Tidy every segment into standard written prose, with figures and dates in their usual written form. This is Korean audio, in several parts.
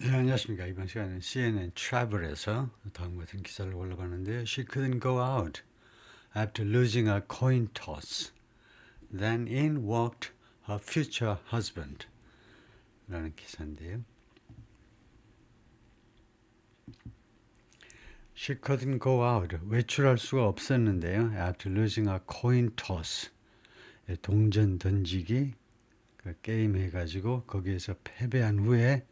네, 안녕하십니까. 이번 시간은 CNN Travel에서 다음 같은 기사를 올라봤는데요. She couldn't go out after losing a coin toss. Then in walked her future husband. 라는 기사인데요. She couldn't go out. 외출할 수가 없었는데요. After losing a coin toss. 동전 던지기 그 게임 해가지고 거기에서 패배한 후에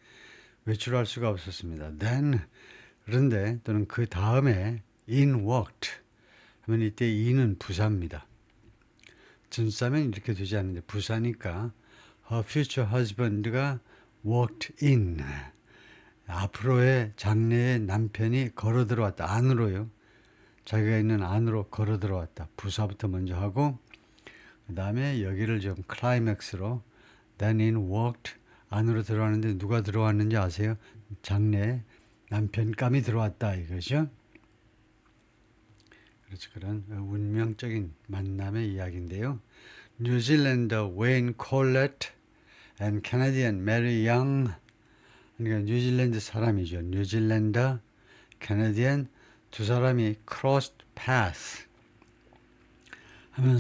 외출할 수가 없었습니다. Then 그런데 또는 그 다음에 in walked 하면 이때 in은 부사입니다. 전사면 이렇게 되지 않는데 부사니까 her future husband가 walked in 앞으로의 장래의 남편이 걸어 들어왔다. 안으로요. 자기가 있는 안으로 걸어 들어왔다. 부사부터 먼저 하고 그 다음에 여기를 좀 클라이맥스로 then in walked 안으로 들어왔는데 누가 들어왔는지 아세요? 장래에 남편감이 들어왔다 이거죠. 그렇죠. 그런 운명적인 만남의 이야기인데요. 뉴질랜드 웨인 콜렛 and Canadian Mary Young 그러니까 뉴질랜드 사람이죠. 뉴질랜드, 캐나디안 두 사람이 crossed path 하면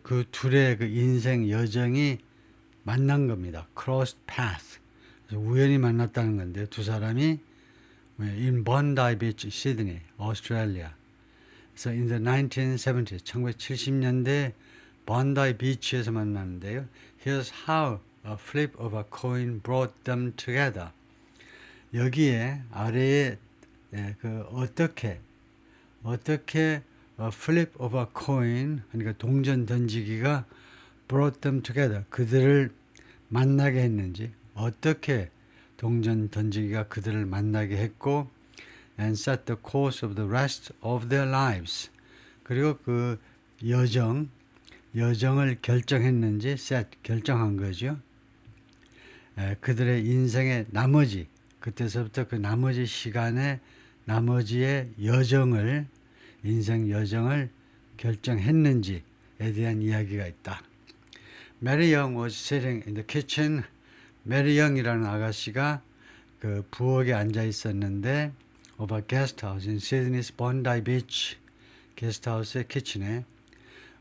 그 둘의 그 인생 여정이 만난 겁니다. crossed path 우연히 만났다는 건데 두 사람이 in Bondi Beach, 시드니, 오스트레일리아. 그래서 in the 1970s, 1970년대 Bondi Beach에서 만났는데요. Here's how a flip of a coin brought them together. 여기에 아래에 그 어떻게 a flip of a coin 그러니까 동전 던지기가 brought them together 그들을 만나게 했는지 어떻게 동전 던지기가 그들을 만나게 했고 and set the course of the rest of their lives. 그리고 그 여정을 결정했는지 set, 결정한 거죠. 그들의 인생의 나머지, 그때서부터 그 나머지 시간에 나머지의 여정을, 인생 여정을 결정했는지에 대한 이야기가 있다. Mary Young was sitting in the kitchen. 메리 영이라는 아가씨가 그 부엌에 앉아 있었는데 of a guest house in Sydney's Bondi Beach 게스트하우스의 키친에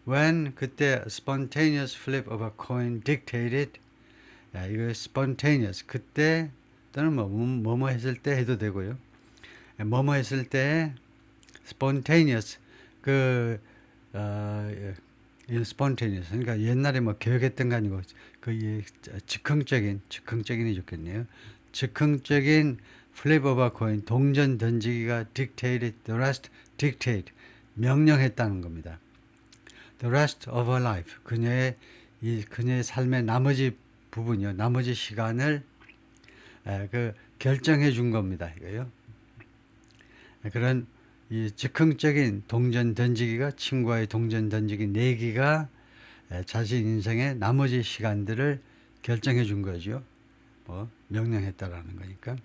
when 그때 spontaneous flip of a coin dictated 이거 spontaneous 그때 또는 뭐뭐 했을 때 해도 되고요. 뭐뭐 했을 때 spontaneous spontaneous 그러니까 옛날에 뭐 계획했던 거 아니고 그 즉흥적인이 좋겠네요. 즉흥적인 flip of a coin 동전 던지기가 dictated the rest dictate 명령했다는 겁니다. The rest of her life 그녀의 삶의 나머지 부분이요 나머지 시간을 그 결정해 준 겁니다. 이거요. 그런 이 즉흥적인 동전 던지기가 친구와의 동전 던지기 내기가 자신 인생의 나머지 시간들을 결정해 준 거죠. 명령했다라는 거니까.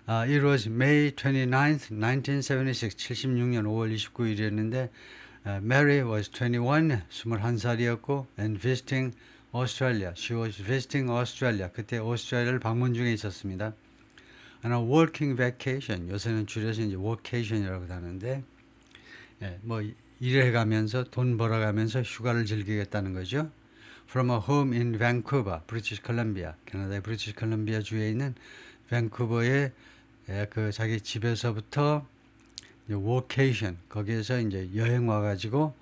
It was May 29th, 1976, 76년 5월 29일이었는데 Mary was 21, 21살이었고 and visiting Australia. She was visiting Australia. 그때 오스트레일리아를 방문 중에 있었습니다. On a working vacation. 요새는 줄여서 이제 workation이라고 하는데 뭐 일해 가면서 돈 벌어 가면서 휴가를 즐기겠다는 거죠. From a home in Vancouver, British Columbia. 캐나다의 브리티시 컬럼비아 주에 있는 밴쿠버의 그 자기 집에서부터 워케이션 거기에서 이제 여행 와가지고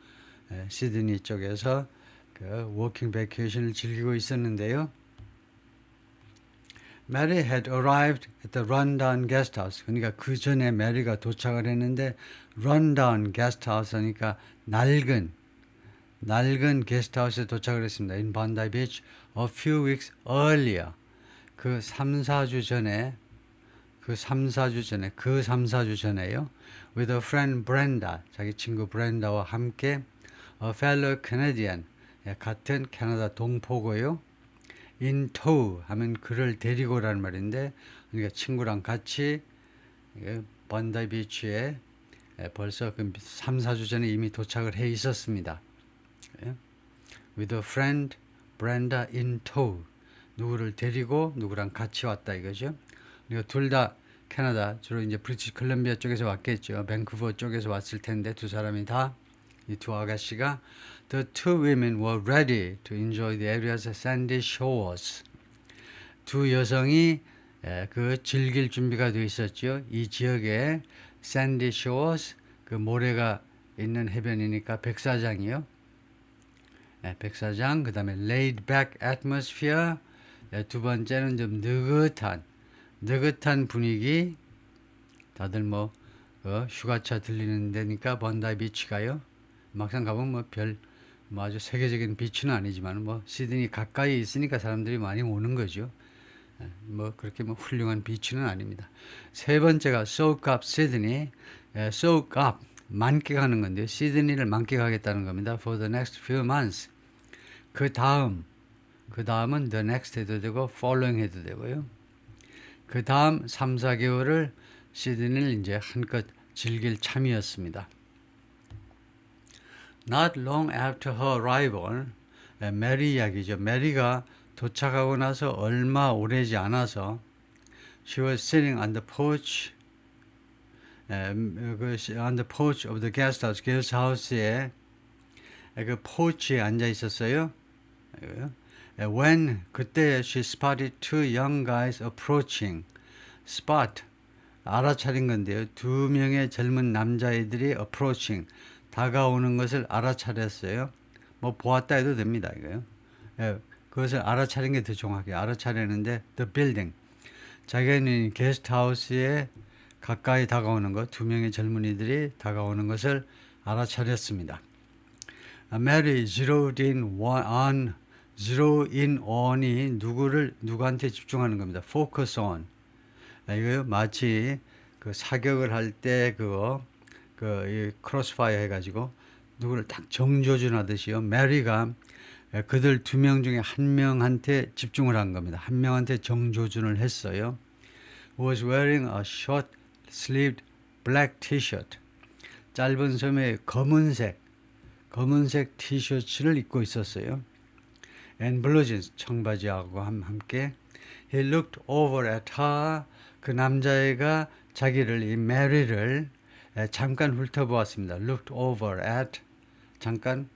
시드니 쪽에서 그 워킹 베케이션을 즐기고 있었는데요. Mary had arrived at the rundown guest house. 그러니까 그 전에 메리가 도착을 했는데 rundown guest house 하니까 낡은 게스트하우스에 도착을 했습니다. In Bondi Beach a few weeks earlier. 그 3, 4주 전에요. With a friend Brenda, 자기 친구 브렌다와 함께 a fellow Canadian, 같은 캐나다 동포고요. In tow 하면 그를 데리고라는 말인데 그러니까 친구랑 같이 번다이 비치에 벌써 그 3, 4주 전에 이미 도착을 해 있었습니다. With a friend Brenda in tow. 누구를 데리고 누구랑 같이 왔다 이거죠. 그러니까 둘 다 캐나다, 주로 이제 브리티시 컬럼비아 쪽에서 왔겠죠. 밴쿠버 쪽에서 왔을 텐데 두 사람이 다, 이 두 아가씨가 The two women were ready to enjoy the area's sandy shores. 두 여성이 그 즐길 준비가 되어 있었죠. 이 지역에 sandy shores, 그 모래가 있는 해변이니까 백사장이요. 백사장, 그 다음에 laid back atmosphere, 두 번째는 좀 느긋한 분위기. 다들 뭐 휴가차 들리는 데니까 번다이 비치가요. 막상 가보면 뭐 아주 세계적인 비치는 아니지만 뭐 시드니 가까이 있으니까 사람들이 많이 오는 거죠. 뭐 그렇게 뭐 훌륭한 비치는 아닙니다. 세 번째가 soak up 시드니, soak up 만끽하는 건데요. 시드니를 만끽하겠다는 겁니다. For the next few months. 그 다음은 the next 해도 되고 following 해도 되고요. 그 다음 3, 4개월을 시드니를 이제 한껏 즐길 참이었습니다. Not long after her arrival, 메리 이야기죠. 메리가 도착하고 나서 얼마 오래지 않아서 she was sitting on the porch, on the porch of the guest house, 게스트하우스에 그 포치에 앉아 있었어요. When 그때 she spotted two young guys approaching. spot 알아차린 건데요. 두 명의 젊은 남자애들이 approaching 다가오는 것을 알아차렸어요. 뭐 보았다 해도 됩니다. 이거요. 그것을 알아차린 게 더 정확해요. 알아차리는데 the building 자기는 게스트하우스에 가까이 다가오는 것, 두 명의 젊은이들이 다가오는 것을 알아차렸습니다. Mary zeroed in on이 누구한테 집중하는 겁니다. focus on. 이거 마치 그 사격을 할 때 이 크로스파이어 해가지고 누구를 딱 정조준하듯이요. 메리가 그들 두 명 중에 한 명한테 집중을 한 겁니다. 한 명한테 정조준을 했어요. Was wearing a short sleeved black t-shirt. 짧은 소매의 검은색 티셔츠를 입고 있었어요. And blue jeans, 청바지하고 함께. He looked over at her. 그 남자애가 자기를, 이 메리를 잠깐 훑어보았습니다. Looked over at. 잠깐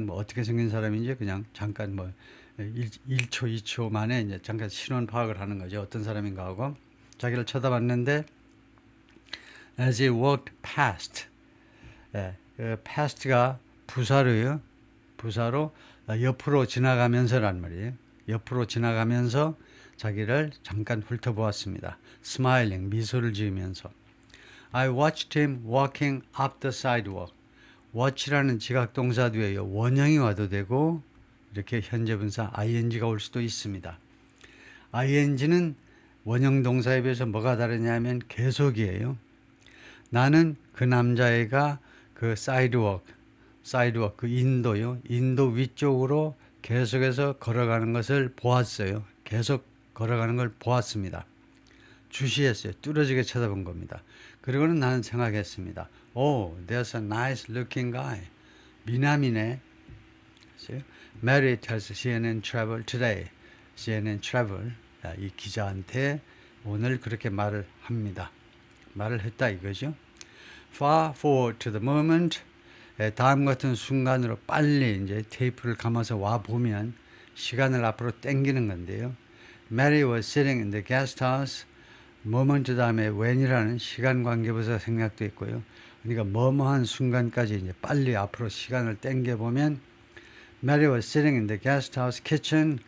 뭐 어떻게 생긴 사람인지 그냥 잠깐 뭐 1초, 2초 만에 이제 잠깐 신원 파악을 하는 거죠. 어떤 사람인가 하고. 자기를 쳐다봤는데 as he walked past. past가 부사로요. 부사로 옆으로 지나가면서란 말이에요. 옆으로 지나가면서 자기를 잠깐 훑어보았습니다. Smiling, 미소를 지으면서. I watched him walking up the sidewalk. watch라는 지각동사 뒤에요. 원형이 와도 되고 이렇게 현재분사 ing가 올 수도 있습니다. ing는 원형 동사에 비해서 뭐가 다르냐면 계속이에요. 나는 그 남자애가 그 sidewalk 그 인도 위쪽으로 계속해서 걸어가는 것을 보았어요. 계속 걸어가는 걸 보았습니다. 주시했어요. 뚫어지게 쳐다본 겁니다. 그리고는 나는 생각했습니다. Oh, there's a nice looking guy. 미남이네. Mary tells CNN Travel today. CNN Travel 이 기자한테 오늘 그렇게 말을 합니다. 말을 했다 이거죠. Far forward to the moment. 다음 같은 순간으로 빨리 이제 테이프를 감아서 와 보면 시간을 앞으로 당기는 건데요. Mary was sitting in the guest house. moment 다음에 when이라는 시간 관계부사 생략도 있고요. 그러니까 뭐뭐한 순간까지 이제 빨리 앞으로 시간을 당겨 보면 Mary was sitting in the guest house kitchen.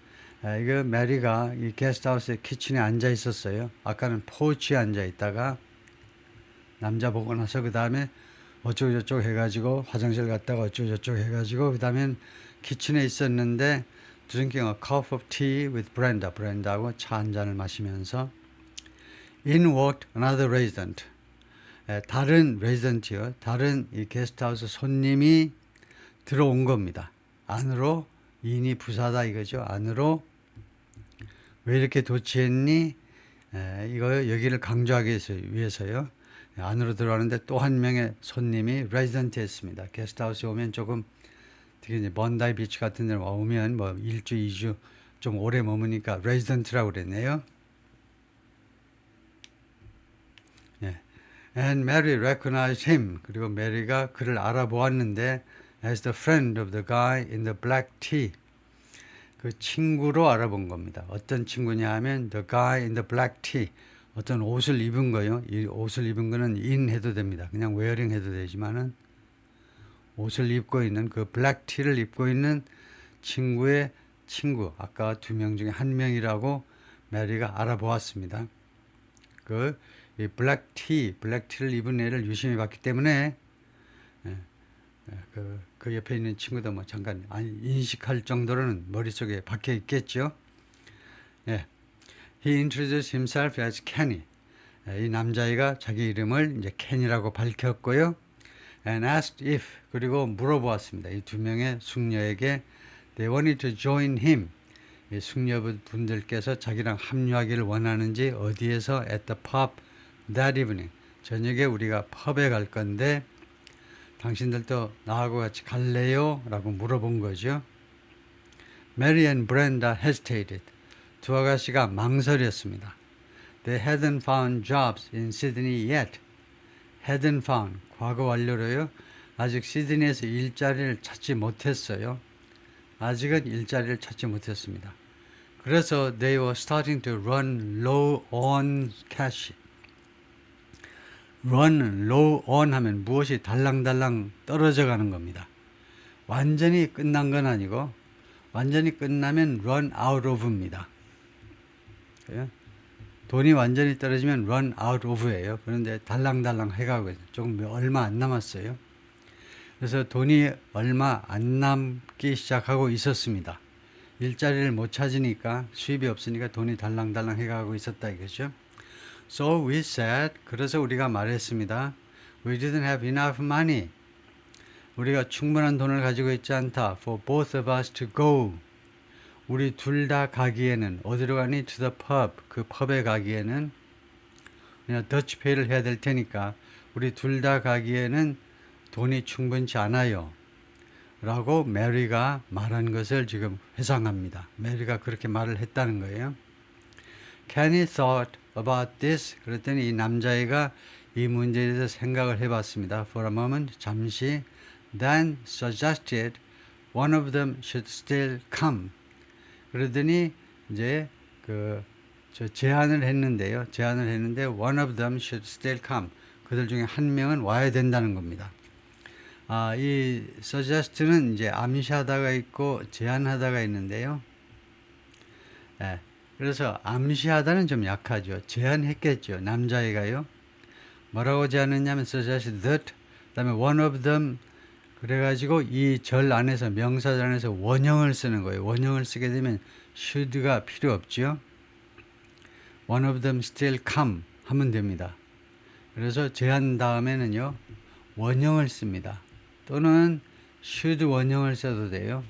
이거 메리가 이 게스트하우스의 키친에 앉아 있었어요. 아까는 포치에 앉아 있다가 남자 보고 나서 그 다음에 어쩌고저쩌고 해가지고 화장실 갔다가 어쩌고저쩌고 해가지고 그 다음엔 키친에 있었는데 drinking a cup of tea with Brenda. 브렌다하고 차 한 잔을 마시면서 in walked another resident. 다른 레지던트요. 다른 이 게스트하우스 손님이 들어온 겁니다. 안으로 인이 부사다 이거죠. 안으로 왜 이렇게 도취했니? 이거 여기를 강조하기 위해서요. 안으로 들어가는데 또 한 명의 손님이 레지던트였습니다. 게스트하우스에 오면 조금 되게 이제 먼다이 비치 같은 데 오면 뭐 1주, 2주 좀 오래 머무니까 레지던트라고 그랬네요. And Mary recognized him. 그리고 메리가 그를 알아보았는데 as the friend of the guy in the black tee. 그 친구로 알아본 겁니다. 어떤 친구냐 하면 the guy in the black tee. 어떤 옷을 입은 거요. 이 옷을 입은 거는 in 해도 됩니다. 그냥 wearing 해도 되지만은 옷을 입고 있는 그 black tee를 입고 있는 친구의 친구. 아까 두 명 중에 한 명이라고 메리가 알아보았습니다. 이 블랙티를 입은 애를 유심히 봤기 때문에 그 옆에 있는 친구도 뭐 잠깐 인식할 정도로는 머릿속에 박혀 있겠죠. 예. He introduced himself as Kenny. 이 남자애가 자기 이름을 이제 켄이라고 밝혔고요. And asked if 그리고 물어보았습니다. 이 두 명의 숙녀에게 they wanted to join him. 이 숙녀분들께서 자기랑 합류하기를 원하는지 어디에서 at the pub that evening. 저녁에 우리가 펍에 갈 건데 당신들도 나하고 같이 갈래요? 라고 물어본 거죠. Mary and Brenda hesitated. 두 아가씨가 망설였습니다. They hadn't found jobs in Sydney yet. hadn't found, 과거 완료로요. 아직 시드니에서 일자리를 찾지 못했어요. 아직은 일자리를 찾지 못했습니다. 그래서 they were starting to run low on cash. run low on 하면 무엇이 달랑달랑 떨어져 가는 겁니다. 완전히 끝난 건 아니고 완전히 끝나면 run out of입니다. 돈이 완전히 떨어지면 run out of예요. 그런데 달랑달랑 해가고 조금 얼마 안 남았어요. 그래서 돈이 얼마 안 남기 시작하고 있었습니다. 일자리를 못 찾으니까 수입이 없으니까 돈이 달랑달랑 해가고 있었다 이거죠. So we said, 그래서 우리가 말했습니다. We didn't have enough money. 우리가 충분한 돈을 가지고 있지 않다. For both of us to go. 우리 둘 다 가기에는 어디로 가니? To the pub. 그 펍에 가기에는 그냥 더치페이를 해야 될 테니까 우리 둘 다 가기에는 돈이 충분치 않아요. 라고 메리가 말한 것을 지금 회상합니다. 메리가 그렇게 말을 했다는 거예요. Kenny thought about this. 그랬더니 이 남자애가 이 문제에 대해서 생각을 해봤습니다. For a moment, 잠시. Then suggested one of them should still come. 그러더니 이제 제안을 했는데요. 제안을 했는데 one of them should still come. 그들 중에 한 명은 와야 된다는 겁니다. 이 suggest는 이제 암시하다가 있고 제안하다가 있는데요. 예. 그래서 암시하다는 좀 약하죠. 제안했겠죠. 남자애가요. 뭐라고 제안했냐면 suggest that, 그 다음에 one of them, 그래가지고 이 절 안에서 명사절 안에서 원형을 쓰는 거예요. 원형을 쓰게 되면 should가 필요 없죠. one of them still come 하면 됩니다. 그래서 제안 다음에는요. 원형을 씁니다. 또는 should 원형을 써도 돼요.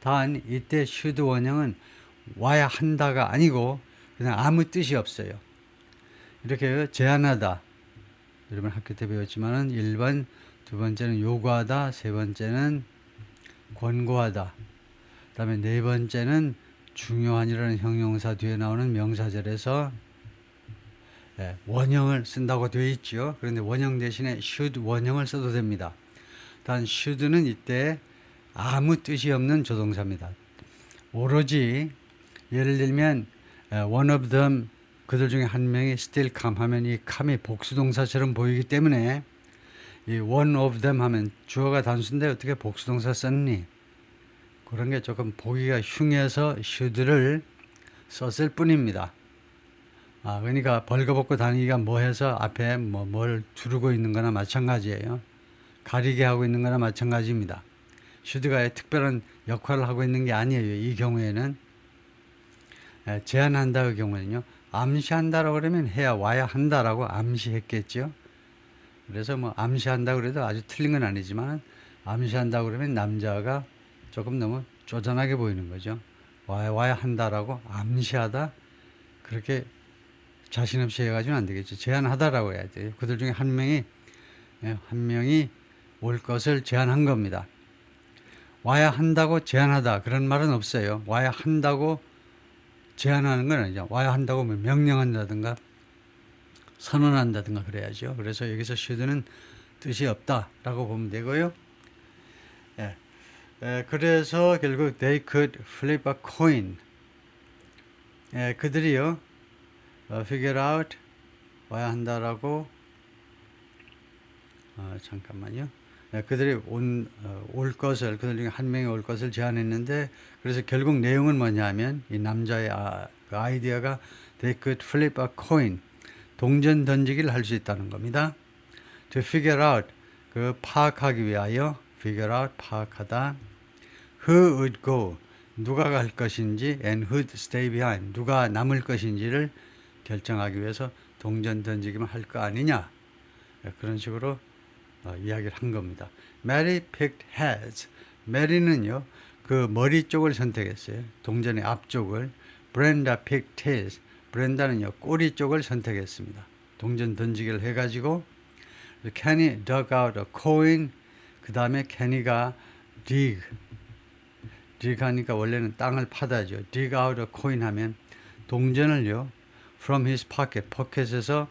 단 이때 should 원형은 와야 한다가 아니고 그냥 아무 뜻이 없어요. 이렇게 제안하다. 여러분 학교 때 배웠지만은 1번, 두 번째는 요구하다, 세 번째는 권고하다. 그다음에 네 번째는 중요한이라는 형용사 뒤에 나오는 명사절에서 원형을 쓴다고 되어 있죠. 그런데 원형 대신에 should 원형을 써도 됩니다. 단 should는 이때 아무 뜻이 없는 조동사입니다. 오로지 예를 들면 one of them, 그들 중에 한 명이 still come 하면 이 come이 복수동사처럼 보이기 때문에 이 one of them 하면 주어가 단수인데 어떻게 복수동사 썼니? 그런 게 조금 보기가 흉해서 should를 썼을 뿐입니다. 그러니까 벌거벗고 다니기가 뭐해서 앞에 뭘 두르고 있는 거나 마찬가지예요. 가리게 하고 있는 거나 마찬가지입니다. should가 특별한 역할을 하고 있는 게 아니에요. 이 경우에는 제안한다의 경우는요. 암시한다라고 그러면 와야 한다라고 암시했겠죠. 그래서 암시한다 그래도 아주 틀린 건 아니지만 암시한다 그러면 남자가 조금 너무 쪼잔하게 보이는 거죠. 와야 한다라고 암시하다 그렇게 자신 없이 해가지고는 안 되겠죠. 제안하다라고 해야 돼요. 그들 중에 한 명이 올 것을 제안한 겁니다. 와야 한다고 제안하다 그런 말은 없어요. 와야 한다고 제안하는 건 아니죠. 와야 한다고 명령한다든가 선언한다든가 그래야죠. 그래서 여기서 should는 뜻이 없다라고 보면 되고요. 예. 그래서 결국 they could flip a coin. 예, 그들이요, figure out 와야 한다라고, 잠깐만요. 예, 그들이 올 것을, 그들 중에 한 명이 올 것을 제안했는데, 그래서 결국 내용은 뭐냐면, 이 남자의 그 아이디어가 they could flip a coin. 동전 던지기를 할 수 있다는 겁니다. To figure out, 그 파악하기 위하여, figure out, 파악하다. Who would go, 누가 갈 것인지, and who'd stay behind, 누가 남을 것인지를 결정하기 위해서 동전 던지기만 할 거 아니냐. 그런 식으로 이야기를 한 겁니다. Mary picked heads. 메리는요, 그 머리 쪽을 선택했어요. 동전의 앞쪽을. Brenda picked tails. 브렌다는요, 꼬리 쪽을 선택했습니다. 동전 던지기를 해가지고, Kenny dug out a coin. 그 다음에 케니가 dig 하니까 원래는 땅을 파다죠. dig out a coin 하면 동전을요, from his pocket, 포켓에서,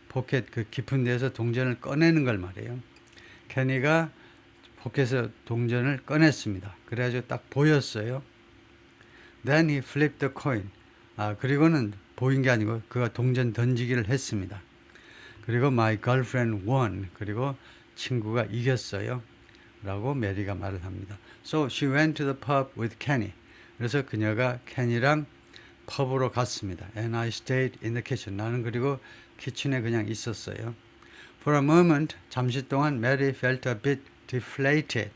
포켓 그 깊은 데서 동전을 꺼내는 걸 말해요. 케니가 포켓에서 동전을 꺼냈습니다. 그래가지고 딱 보였어요. Then he flipped the coin. 그리고는 보인 게 아니고 그가 동전 던지기를 했습니다. 그리고 my girlfriend won. 그리고 친구가 이겼어요. 라고 메리가 말을 합니다. So she went to the pub with Kenny. 그래서 그녀가 케니랑 펍으로 갔습니다. And I stayed in the kitchen. 나는 그리고 키친에 그냥 있었어요. For a moment, 잠시 동안 Mary felt a bit deflated.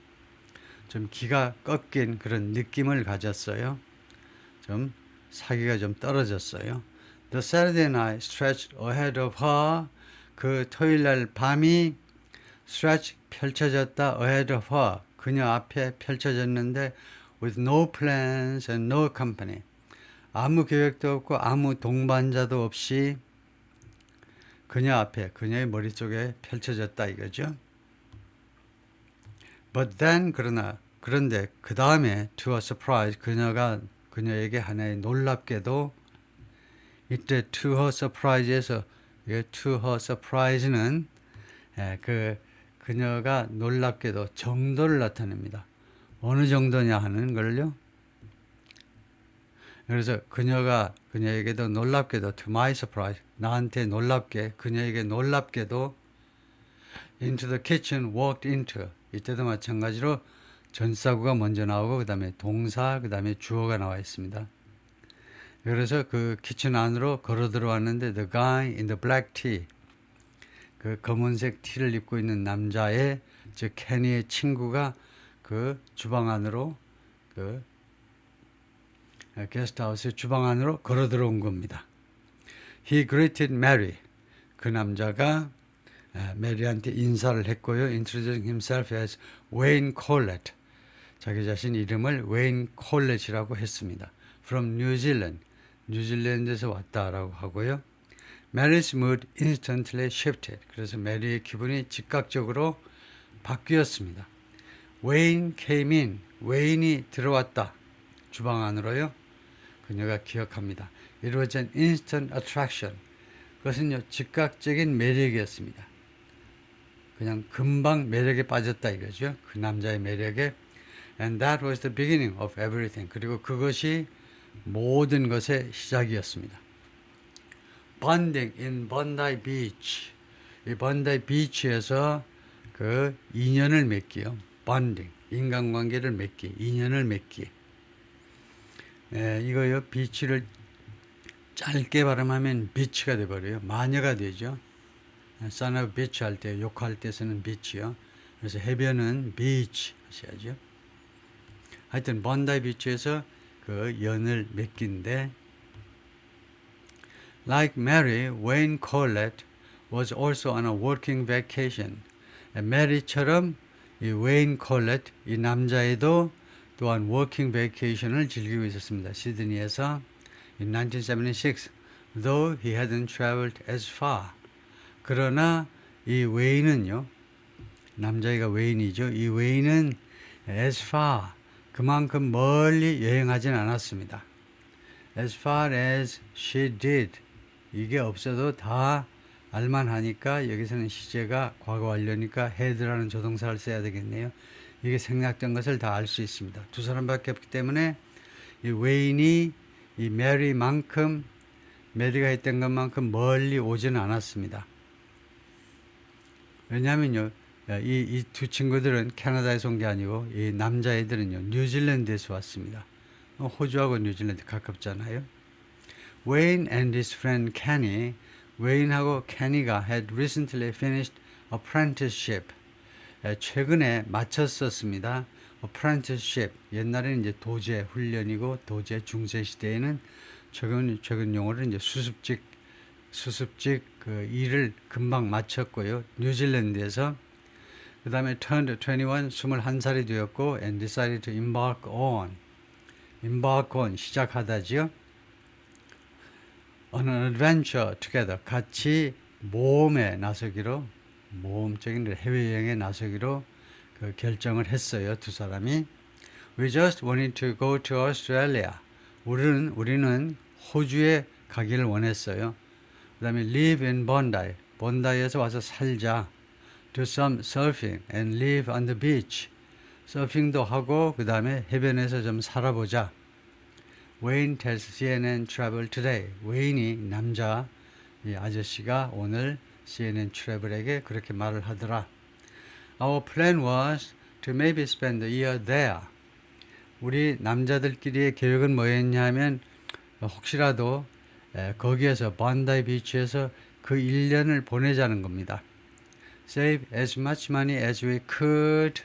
좀 기가 꺾인 그런 느낌을 가졌어요. 좀 사기가 좀 떨어졌어요. The Saturday night stretched ahead of her. 그 토요일 날 밤이 stretch 펼쳐졌다 ahead of her. 그녀 앞에 펼쳐졌는데 with no plans and no company. 아무 계획도 없고 아무 동반자도 없이 그녀 앞에, 그녀의 머릿속에 펼쳐졌다 이거죠. But then, 그런데 그 다음에 to a surprise, 그녀에게 하나의 놀랍게도, 이때 to her surprise에서 to her surprise는 그녀가 놀랍게도 정도를 나타냅니다. 어느 정도냐 하는 걸요. 그래서 그녀에게도 놀랍게도 to my surprise, 나한테 놀랍게, 그녀에게 놀랍게도 into the kitchen walked into. 이때도 마찬가지로 전사구가 먼저 나오고 그 다음에 동사, 그 다음에 주어가 나와 있습니다. 그래서 그 키친 안으로 걸어 들어왔는데 the guy in the black tee, 그 검은색 티를 입고 있는 남자의, 즉 케니의 친구가 그 주방 안으로, 그 게스트하우스의 주방 안으로 걸어 들어온 겁니다. He greeted Mary. 그 남자가 메리한테 인사를 했고요. Introducing himself as Wayne Collett. 자기 자신 이름을 Wayne Collett이라고 했습니다. From New Zealand. 뉴질랜드에서 왔다라고 하고요. Mary's mood instantly shifted. 그래서 메리의 기분이 즉각적으로 바뀌었습니다. Wayne came in. 웨인이 들어왔다. 주방 안으로요. 그녀가 기억합니다. It was an instant attraction. 그것은요, 즉각적인 매력이었습니다. 그냥 금방 매력에 빠졌다 이거죠. 그 남자의 매력에. And that was the beginning of everything. 그리고 그것이 모든 것의 시작이었습니다. Bonding in Bondi Beach. 이 Bondi Beach에서 그 인연을 맺기요. Bonding. 인간관계를 맺기. 인연을 맺기. 이거요. 비치를 짧게 발음하면 비치가 돼버려요. 마녀가 되죠. son of bitch 할 때, 욕할 때 쓰는 비치요. 그래서 해변은 beach 하셔야죠. 하여튼 번다이 비치에서 그 연을 맺긴데, like Mary, Wayne Collett was also on a working vacation. 메리처럼 이 웨인 콜렛, 이 남자애도 또한 working vacation을 즐기고 있었습니다. 시드니에서 in 1976, though he hadn't traveled as far. 그러나 이 웨인은요, 남자애가 웨인이죠. 이 웨인은 as far, 그만큼 멀리 여행하진 않았습니다. As far as she did. 이게 없어도 다 알만하니까 여기서는 시제가 과거 완료니까 had라는 조동사를 써야 되겠네요. 이게 생략된 것을 다 알 수 있습니다. 두 사람밖에 없기 때문에 이 웨인이 이 메리만큼 메리가 했던 것만큼 멀리 오지는 않았습니다. 왜냐하면요, 이 두 친구들은 캐나다에서 온 게 아니고 이 남자애들은요 뉴질랜드에서 왔습니다. 호주하고 뉴질랜드 가깝잖아요. Wayne and his friend Kenny, 웨인하고 케니가 had recently finished apprenticeship. 최근에 마쳤었습니다. apprenticeship. 옛날에는 이제 도제 훈련이고 도제 중세 시대에는 최근 용어로 이제 수습직 그 일을 금방 마쳤고요. 뉴질랜드에서 그 다음에 turned 21, 21살이 되었고 and decided to embark on, 시작하다지요. on an adventure together, 같이 모험에 나서기로, 모험적인 해외여행에 나서기로 그 결정을 했어요. 두 사람이. We just wanted to go to Australia. 우리는 호주에 가기를 원했어요. 그 다음에 live in Bondi. 본다이에서 와서 살자. Do some surfing and live on the beach. 서핑도 하고 그 다음에 해변에서 좀 살아보자. Wayne tells CNN Travel today. 웨인이 남자 이 아저씨가 오늘 CNN Travel에게 그렇게 말을 하더라. Our plan was to maybe spend the year there. 우리 남자들끼리의 계획은 뭐였냐면 혹시라도 거기에서 번다이 비치에서 그 1년을 보내자는 겁니다. Save as much money as we could.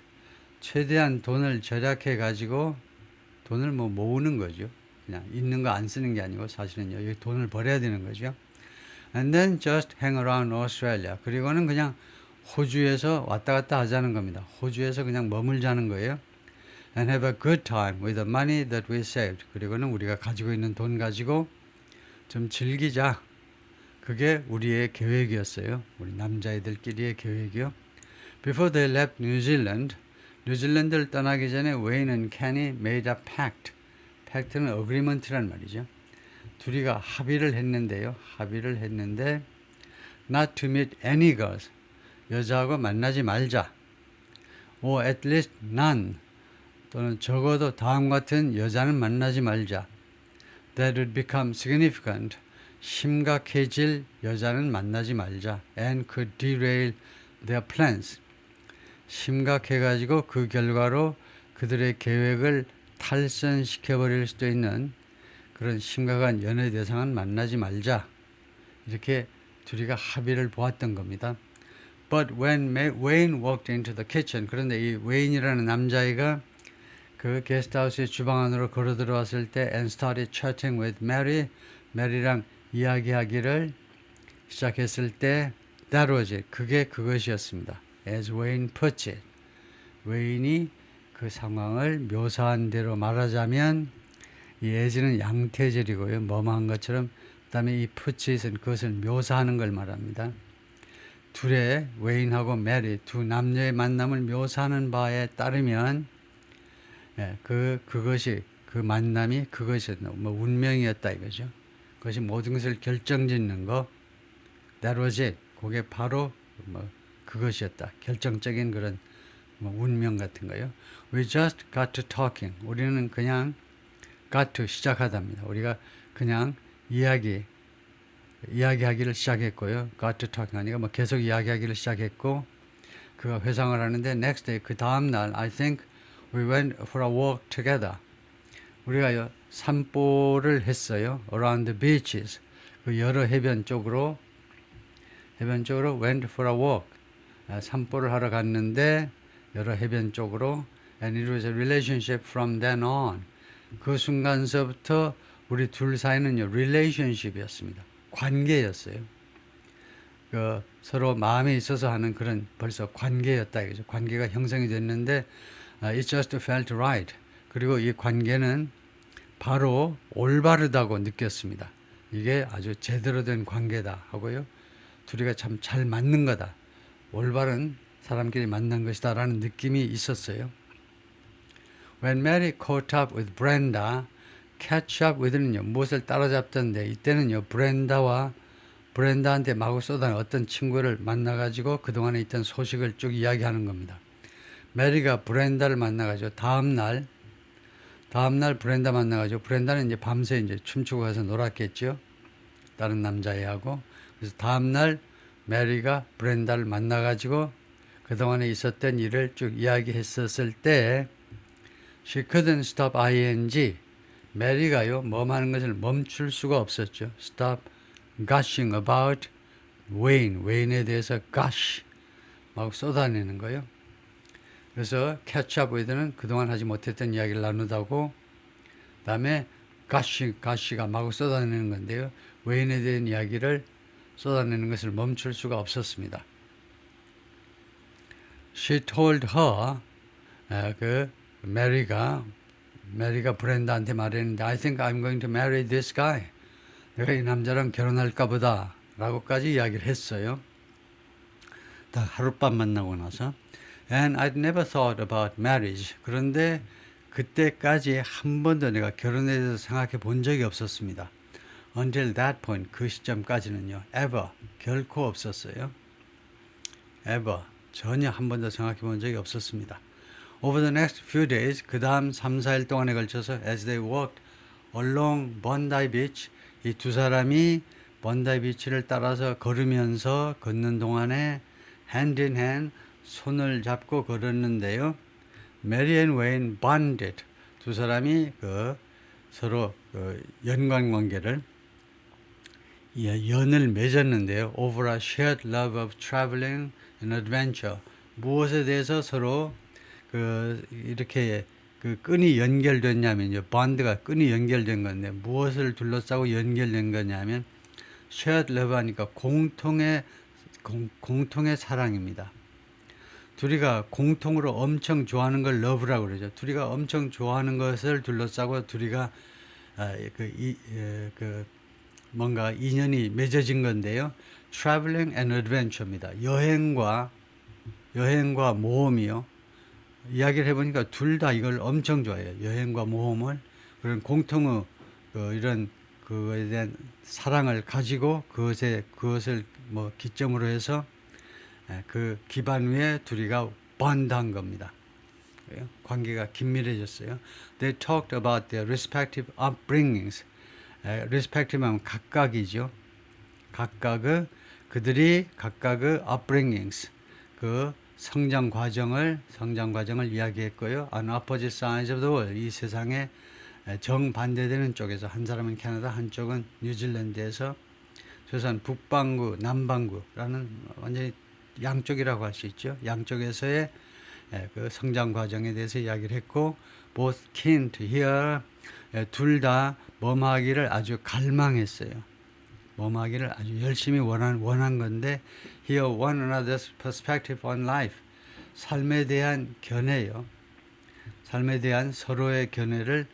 최대한 돈을 절약해 가지고 돈을 모으는 거죠. 그냥 있는 거 안 쓰는 게 아니고 사실은요. 여기 돈을 벌어야 되는 거죠. And then just hang around Australia. 그리고는 그냥 호주에서 왔다 갔다 하자는 겁니다. 호주에서 그냥 머물자는 거예요. And have a good time with the money that we saved. 그리고는 우리가 가지고 있는 돈 가지고 좀 즐기자. 그게 우리의 계획이었어요. 우리 남자애들끼리의 계획이요. Before they left New Zealand, 뉴질랜드를 떠나기 전에 웨인 and Kenny made a pact. pact는 agreement란 말이죠. 둘이가 합의를 했는데 not to meet any girls. 여자하고 만나지 말자. or at least none. 또는 적어도 다음 같은 여자는 만나지 말자. That would become significant. 심각해질 여자는 만나지 말자. And could derail their plans. 심각해가지고 그 결과로 그들의 계획을 탈선시켜버릴 수도 있는 그런 심각한 연애 대상은 만나지 말자. 이렇게 둘이가 합의를 보았던 겁니다. But when Wayne walked into the kitchen, 그런데 이 웨인이라는 남자애가 그 게스트하우스의 주방 안으로 걸어 들어왔을 때 and started chatting with Mary, 메리랑 이야기하기를 시작했을 때 that was it. 그게 그것이었습니다. As Wayne puts it. 웨인이 그 상황을 묘사한 대로 말하자면 이 as는 양태절이고요. 뭐뭐한 것처럼 그 다음에 이 puts it은 그것을 묘사하는 걸 말합니다. 둘의 웨인하고 메리 두 남녀의 만남을 묘사하는 바에 따르면 그것이 그 만남이 그것이 운명이었다 이거죠. 그것이 모든 것을 결정짓는 거 that was it. 그게 바로 그것이었다. 결정적인 그런 운명 같은 거요. We just got to talking. 우리는 그냥 got to 시작하답니다. 우리가 그냥 이야기하기를 시작했고요. got to talking 하니까 계속 이야기하기를 시작했고 그가 회상을 하는데 next day 그 다음 날 I think we went for a walk together. 우리가 산보를 했어요. around the beaches. 그 여러 해변 쪽으로 went for a walk. 산보를 하러 갔는데 여러 해변 쪽으로 and it was a relationship from then on. 그 순간서부터 우리 둘 사이는요 relationship이었습니다. 관계였어요. 그 서로 마음에 있어서 하는 그런 벌써 관계였다 이거죠. 관계가 형성이 됐는데 it just felt right. 그리고 이 관계는 바로 올바르다고 느꼈습니다. 이게 아주 제대로 된 관계다 하고요. 둘이가 참 잘 맞는 거다. 올바른 사람끼리 만난 것이다 라는 느낌이 있었어요. When Mary caught up with Brenda, catch up with는요 무엇을 따라잡던데 이때는요 브렌다와 브렌다한테 마구 쏟아낸 어떤 친구를 만나가지고 그동안에 있던 소식을 쭉 이야기하는 겁니다. 메리가 브렌다를 만나가지고 다음날 브렌다 만나가지고 브렌다는 이제 밤새 이제 춤추고 가서 놀았겠죠. 다른 남자애하고. 그래서 다음날 메리가 브렌다를 만나가지고 그동안에 있었던 일을 쭉 이야기했었을 때 she couldn't stop ing. 메리가요, 하는 것을 멈출 수가 없었죠. stop gushing about 웨인에 대해서 gush 막 쏟아내는 거예요. 그래서 catch up with는 그동안 하지 못했던 이야기를 나누다고, 다음에 gush가 마구 쏟아내는 건데요. 웨인에 대한 이야기를 쏟아내는 것을 멈출 수가 없었습니다. She told her, 메리가 브렌다한테 말했는데 I think I'm going to marry this guy. 내가 이 남자랑 결혼할까 보다 라고까지 이야기를 했어요. 다 하룻밤 만나고 나서. And I'd never thought about marriage. 그런데 그때까지 한 번도 내가 결혼에 대해서 생각해 본 적이 없었습니다. Until that point, 그 시점까지는요. Ever, 결코 없었어요. Ever, 전혀 한 번도 생각해 본 적이 없었습니다. Over the next few days, 그 다음 3, 4일 동안에 걸쳐서 as they walked along Bondi Beach, 이 두 사람이 번다이 비치를 따라서 걸으면서 걷는 동안에 hand in hand, 손을 잡고 걸었는데요. Mary and Wayne bonded. 두 사람이 서로 연관관계를, 연을 맺었는데요. Over a shared love of traveling and adventure. 무엇에 대해서 서로 이렇게 끈이 연결됐냐면요. 본드가 끈이 연결된 건데 무엇을 둘러싸고 연결된 거냐면 shared love 하니까 공통의 사랑입니다. 둘이가 공통으로 엄청 좋아하는 걸 love라고 그러죠. 둘이가 엄청 좋아하는 것을 둘러싸고 둘이가 뭔가 인연이 맺어진 건데요. traveling and adventure입니다. 여행과 모험이요. 이야기를 해보니까 둘 다 이걸 엄청 좋아해요. 여행과 모험을. 그런 공통의 이런 그거에 대한 사랑을 가지고 그것을 기점으로 해서 그 기반 위에 둘이가 번드한 겁니다. 관계가 긴밀해졌어요. They talked about their respective upbringings. respective 하면 각각이죠. 그들이 각각의 upbringings, 성장 과정을 이야기했고요. On opposite sides of the world, 이 세상에 정반대되는 쪽에서, 한 사람은 캐나다, 한쪽은 뉴질랜드에서 조선 북반구, 남반구라는 완전히 양쪽이라고 할 수 있죠. 양쪽에서의 그 성장 과정에 대해서 이야기를 했고, both keen to hear, 둘 다 하기를 아주 갈망했어요. 하기를 아주 열심히 원한 건데, hear one another's perspective on life. 삶에 대한 견해요. 삶에 대한 서로의 견해를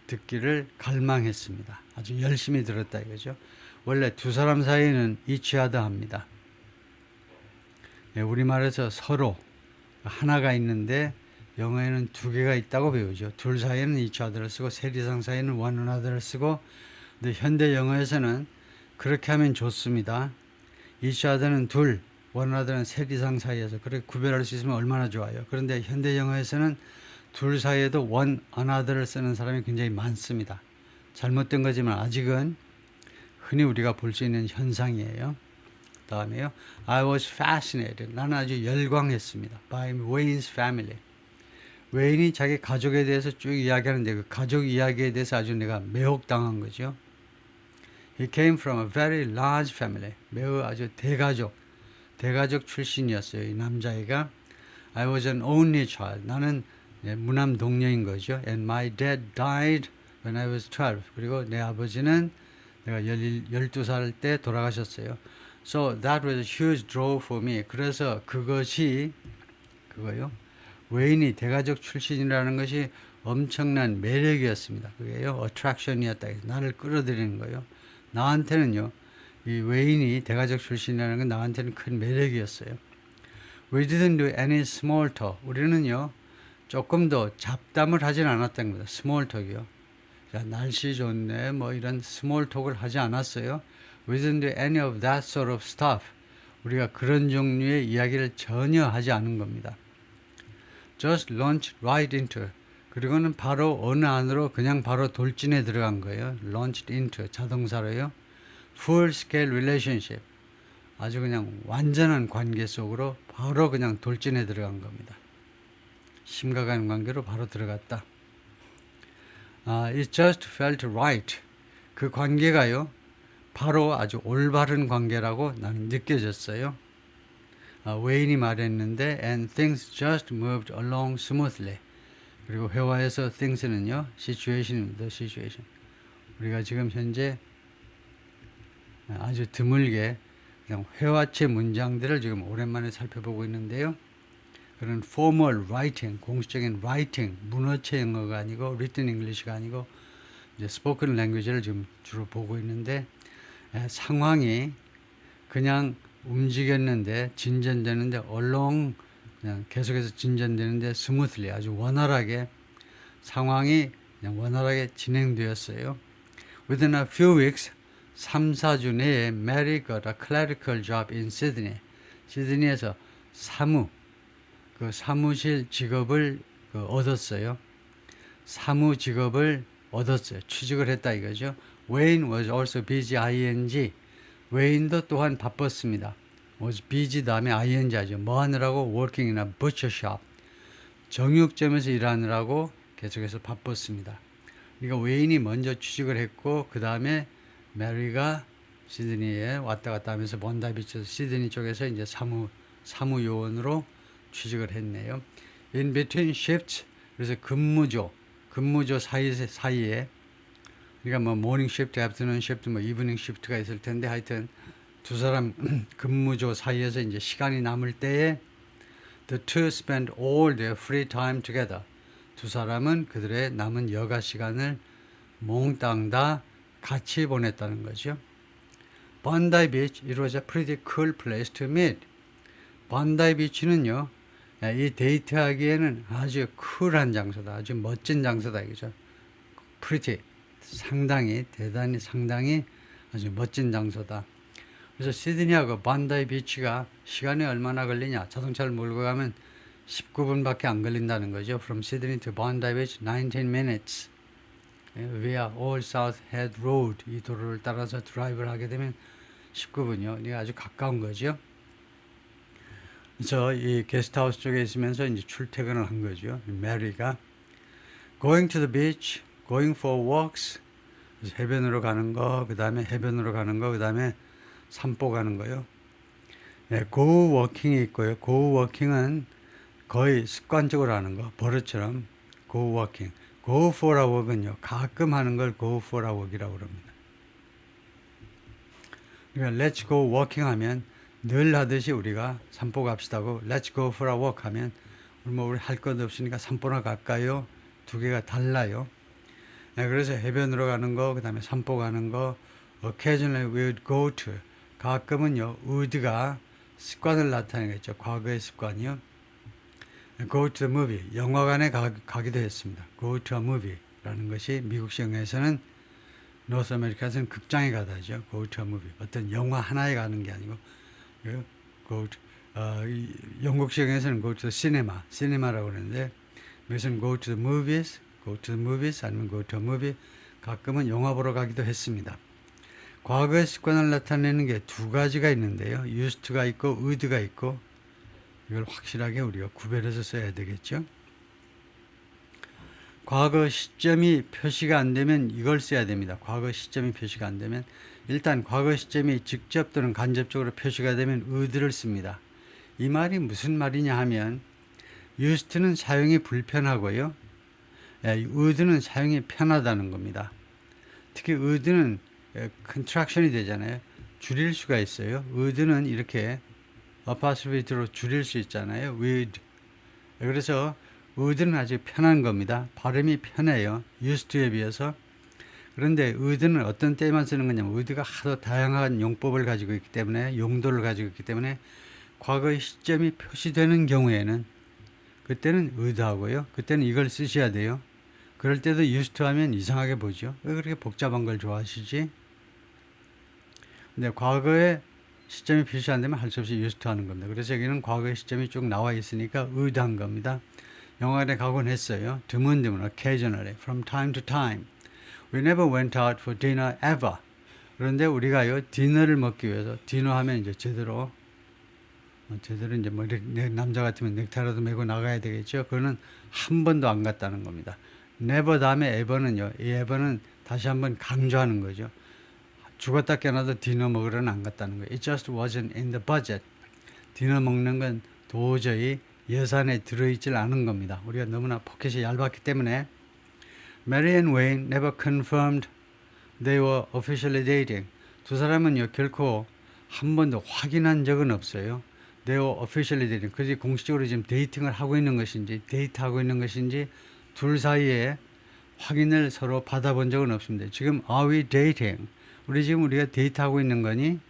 듣기를 갈망했습니다. 아주 열심히 들었다 이거죠. 원래 두 사람 사이에는 each other 합니다. 우리말에서 서로 하나가 있는데 영어에는 두 개가 있다고 배우죠. 둘 사이에는 each other를 쓰고 셋 이상 사이에는 one another를 쓰고, 근데 현대 영어에서는 그렇게 하면 좋습니다. each other는 둘, one another는 셋 이상 사이에서 그렇게 구별할 수 있으면 얼마나 좋아요. 그런데 현대 영어에서는 둘 사이에도 one another를 쓰는 사람이 굉장히 많습니다. 잘못된 거지만 아직은 흔히 우리가 볼 수 있는 현상이에요. 다음에요. I was fascinated. 나는 아주 열광했습니다. By Wayne's family. 웨인이 자기 가족에 대해서 쭉 이야기하는데 그 가족 이야기에 대해서 아주 내가 매혹당한 거죠. He came from a very large family. 매우 아주 대가족 출신이었어요. 이 남자애가. I was an only child. 나는 무남 동녀인 거죠. And my dad died when I was 12. 그리고 내 아버지는 내가 12살 때 돌아가셨어요. So that was a huge draw for me. 그래서 그거요. 웨인이 대가족 출신이라는 것이 엄청난 매력이었습니다. 그게요. attraction이었다. 나를 끌어들이는 거예요. 나한테는요. 이 웨인이 대가족 출신이라는 건 나한테는 큰 매력이었어요. We didn't do any small talk. 우리는요. 조금도 잡담을 하진 않았던 겁니다. 스몰 톡이요. 자, 날씨 좋네. 이런 스몰 톡을 하지 않았어요. We didn't do any of that sort of stuff. 우리가 그런 종류의 이야기를 전혀 하지 않은 겁니다. Just launched right into. 그리고는 바로 어느 안으로 그냥 바로 돌진해 들어간 거예요. Launched into 자동사로요. Full scale relationship. 아주 그냥 완전한 관계 속으로 바로 그냥 돌진해 들어간 겁니다. 심각한 관계로 바로 들어갔다. It just felt right. 그 관계가요. 바로 아주 올바른 관계라고 나는 느껴졌어요. 웨인이 말했는데 and things just moved along smoothly. 그리고 회화에서 things는요. situation입니다. situation. 우리가 지금 현재 아주 드물게 그냥 회화체 문장들을 지금 오랜만에 살펴보고 있는데요. 그런 formal writing, 공식적인 writing, 문어체 영어가 아니고 written English가 아니고 이제 spoken language를 지금 주로 보고 있는데 상황이 그냥 움직였는데 진전되는데 along 그냥 계속해서 진전되는데 smoothly 아주 원활하게 상황이 그냥 원활하게 진행되었어요. Within a few weeks 3, 4주 내에 Mary got a clerical job in Sydney. 시드니에서 사무실 직업을 얻었어요. 사무 직업을 얻었어요. 취직을 했다 이거죠. Wayne was also busy ing. 웨인도 또한 바빴습니다. was busy 다음에 ing 하죠. 뭐 하느라고? working in a butcher shop. 정육점에서 일하느라고 계속해서 바빴습니다. 그러니까 웨인이 먼저 취직을 했고 그 다음에 메리가 시드니에 왔다 갔다 하면서 본다비치에서 시드니 쪽에서 이제 사무 요원으로 취직을 했네요. In between shifts 그래서 근무조 사이에 그러니까 뭐 모닝 시프트, 애프터눈 시프트, 뭐 이브닝 시프트가 있을 텐데 하여튼 두 사람 근무조 사이에서 이제 시간이 남을 때에 the two spent all their free time together. 두 사람은 그들의 남은 여가 시간을 몽땅 다 같이 보냈다는 거죠. 번다이 비치, it was a pretty cool place to meet. 번다이 비치는요, 이 데이트하기에는 아주 쿨한 장소다, 아주 멋진 장소다 이거죠. pretty, 상당히 아주 멋진 장소다. 그래서 시드니하고 번다이 비치가 시간이 얼마나 걸리냐? 자동차를 몰고 가면 19분밖에 안 걸린다는 거죠. From Sydney to Bondi Beach, 19 minutes. via Old South Head Road 이 도로를 따라서 드라이브를 하게 되면 19분이요. 이게 아주 가까운 거죠. 그래서 이 게스트하우스 쪽에 있으면서 이제 출퇴근을 한 거죠. 메리가 going to the beach, going for walks, 해변으로 가는 거, 그 다음에 해변으로 가는 거, 그 다음에 산보 가는 거요. 네, go walking이 있고요. go walking은 거의 습관적으로 하는 거, 버릇처럼 go walking. go for a walk은요, 가끔 하는 걸 go for a walk이라고 그럽니다. 그러니까 let's go walking 하면 늘 하듯이 우리가 산보 갑시다고 let's go for a walk 하면 우리 할 것 없으니까 산보나 갈까요? 두 개가 달라요. 네, 그래서 해변으로 가는 거, 그 다음에 산보 가는 거, occasionally we would go to. 가끔은요, would가 습관을 나타내겠죠. 과거의 습관이요. go to the movie. 영화관에 가기도 했습니다. go to a movie라는 것이 미국식 영어에서는 노스 아메리카에서는 극장에 가다죠. go to a movie. 어떤 영화 하나에 가는 게 아니고 go to, 영국식 영어에서는 go to the cinema, 시네마라고 그러는데 여기서는 go to the movies, 아니면 go to a movie. 가끔은 영화 보러 가기도 했습니다. 과거의 습관을 나타내는 게 두 가지가 있는데요. used to가 있고 would가 있고 이걸 확실하게 우리가 구별해서 써야 되겠죠. 과거 시점이 표시가 안 되면 이걸 써야 됩니다. 과거 시점이 표시가 안 되면 일단 과거 시점이 직접 또는 간접적으로 표시가 되면 would를 씁니다. 이 말이 무슨 말이냐 하면 used는 사용이 불편하고요. would는 사용이 편하다는 겁니다. 특히 would는 컨트랙션이 되잖아요. 줄일 수가 있어요. would는 이렇게 어파스비트로 줄일 수 있잖아요. would. 그래서 would는 아주 편한 겁니다. 발음이 편해요. used to에 비해서. 그런데 would는 어떤 때만 쓰는 거냐면 would가 하도 다양한 용법을 가지고 있기 때문에 용도를 가지고 있기 때문에 과거의 시점이 표시되는 경우에는 그때는 would 하고요. 그때는 이걸 쓰셔야 돼요. 그럴 때도 used to 하면 이상하게 보죠. 왜 그렇게 복잡한 걸 좋아하시지? 근데 과거의 시점이 표시 안 되면 할 수 없이 used to 하는 겁니다. 그래서 여기는 과거의 시점이 쭉 나와 있으니까 의도한 겁니다. 영화관에 가곤 했어요. 드문드문, occasionally, from time to time. We never went out for dinner ever. 그런데 우리가요, 디너를 먹기 위해서, 디너 하면 이제 제대로 이제 뭐, 남자 같으면 넥타이라도 메고 나가야 되겠죠. 그거는 한 번도 안 갔다는 겁니다. never 다음에 ever는요, 이 ever는 다시 한번 강조하는 거죠. 죽었다 깨어나도 디너 먹으러는 안 갔다는 거예요. It just wasn't in the budget. 디너 먹는 건 도저히 예산에 들어있질 않은 겁니다. 우리가 너무나 포켓이 얇았기 때문에. Mary and Wayne never confirmed they were officially dating. 두 사람은요, 결코 한 번도 확인한 적은 없어요. They were officially dating. 그지 공식적으로 지금 데이팅을 하고 있는 것인지, 데이트하고 있는 것인지, 둘 사이에 확인을 서로 받아본 적은 없습니다. 지금 are we dating? 우리가 데이트하고 있는 거니?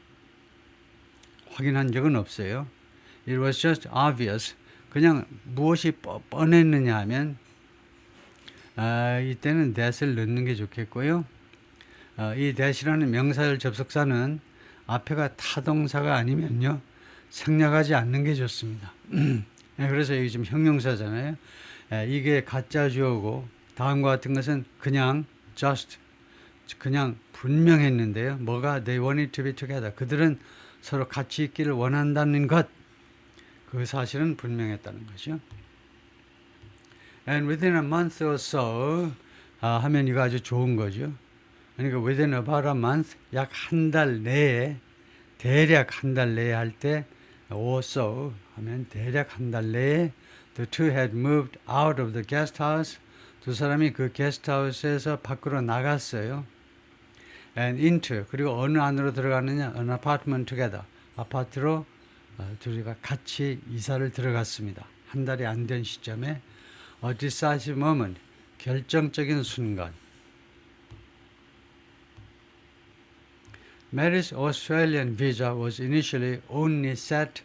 확인한 적은 없어요. It was just obvious. 그냥 무엇이 뻔했느냐 하면 이때는 that을 넣는 게 좋겠고요. 이 that이라는 명사절 접속사는 앞에가 타동사가 아니면요, 생략하지 않는 게 좋습니다. 그래서 여기 지금 형용사잖아요. 이게 가짜 주어고 다음과 같은 것은 그냥 just, 그냥 분명했는데요. 뭐가 they wanted to be together. 그들은 서로 같이 있기를 원한다는 것. 그 사실은 분명했다는 거죠. And within a month or so 하면 이거 아주 좋은 거죠. 그러니까 within about a month, 약 한 달 내에, 대략 한 달 내에 할 때 or so 하면 대략 한 달 내에 the two had moved out of the guest house. 두 사람이 그 게스트하우스에서 밖으로 나갔어요. And into, 그리고 어느 안으로 들어가느냐? An apartment together. 아파트로 둘이가 같이 이사를 들어갔습니다. 한 달이 안 된 시점에 a decisive moment, 결정적인 순간. Mary's Australian visa was initially only set.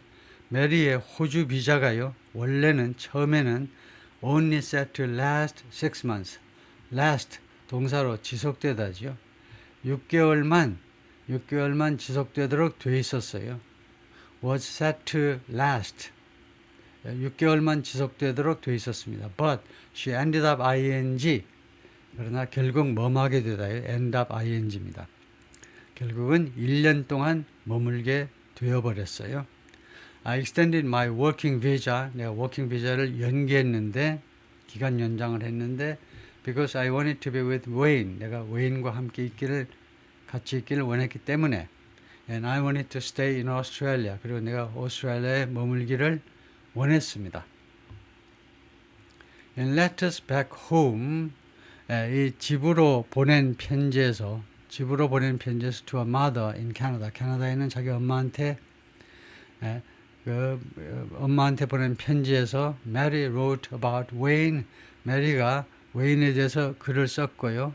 메리의 호주 비자가요, 원래는 처음에는 only set to last 6 months. last 동사로 지속되다죠. 6개월만 지속되도록 돼 있었어요. was set to last. 6개월만 지속되도록 돼 있었습니다. But she ended up ing. 그러나 결국 뭐하게 되다요? end up ing입니다. 결국은 1년 동안 머물게 되어버렸어요. I extended my working visa. 내가 working visa를 연기했는데, 기간 연장을 했는데, because I wanted to be with Wayne. 내가 웨인과 함께 같이 있기를 원했기 때문에. And I wanted to stay in Australia. 그리고 내가 오스트레일리아에 머물기를 원했습니다. In letters back home, 이 집으로 보낸 편지에서 to a mother in Canada. 캐나다에는 자기 엄마한테 엄마한테 보낸 편지에서 Mary wrote about Wayne. 메리가 웨인에 대해서 글을 썼고요.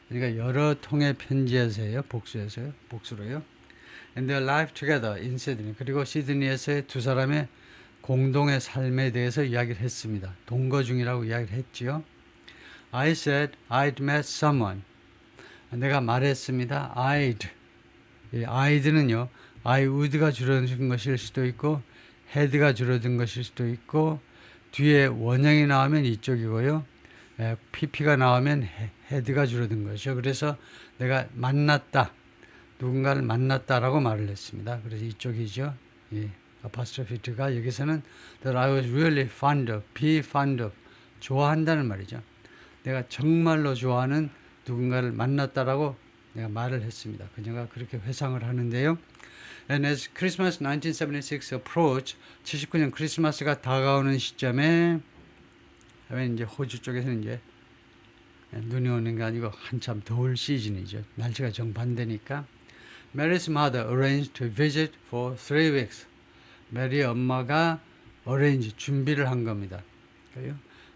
그러니까 여러 통의 편지에서요, 복수로요. And their life together in Sydney. 그리고 시드니에서의 두 사람의 공동의 삶에 대해서 이야기를 했습니다. 동거 중이라고 이야기를 했지요. I said I'd met someone. 내가 말했습니다. I'd. 이 I'd는요, I would가 줄어든 것일 수도 있고, had가 줄어든 것일 수도 있고, 뒤에 원형이 나오면 이쪽이고요. pp가 나오면 had가 줄어든 것이죠. 그래서 내가 누군가를 만났다라고 말을 했습니다. 그래서 이쪽이죠. 예, apostrophe가 여기서는 that I was really fond of, be fond of, 좋아한다는 말이죠. 내가 정말로 좋아하는 누군가를 만났다라고 내가 말을 했습니다. 그녀가 그렇게 회상을 하는데요. And as Christmas 1976 approached, 79년 크리스마스가 다가오는 시점에, 이제 호주 쪽에서는 이제 눈이 오는 게 아니고 한참 더울 시즌이죠. 날씨가 정반대니까. Mary's mother arranged to visit for 3 weeks. 메리의 엄마가 준비를 한 겁니다.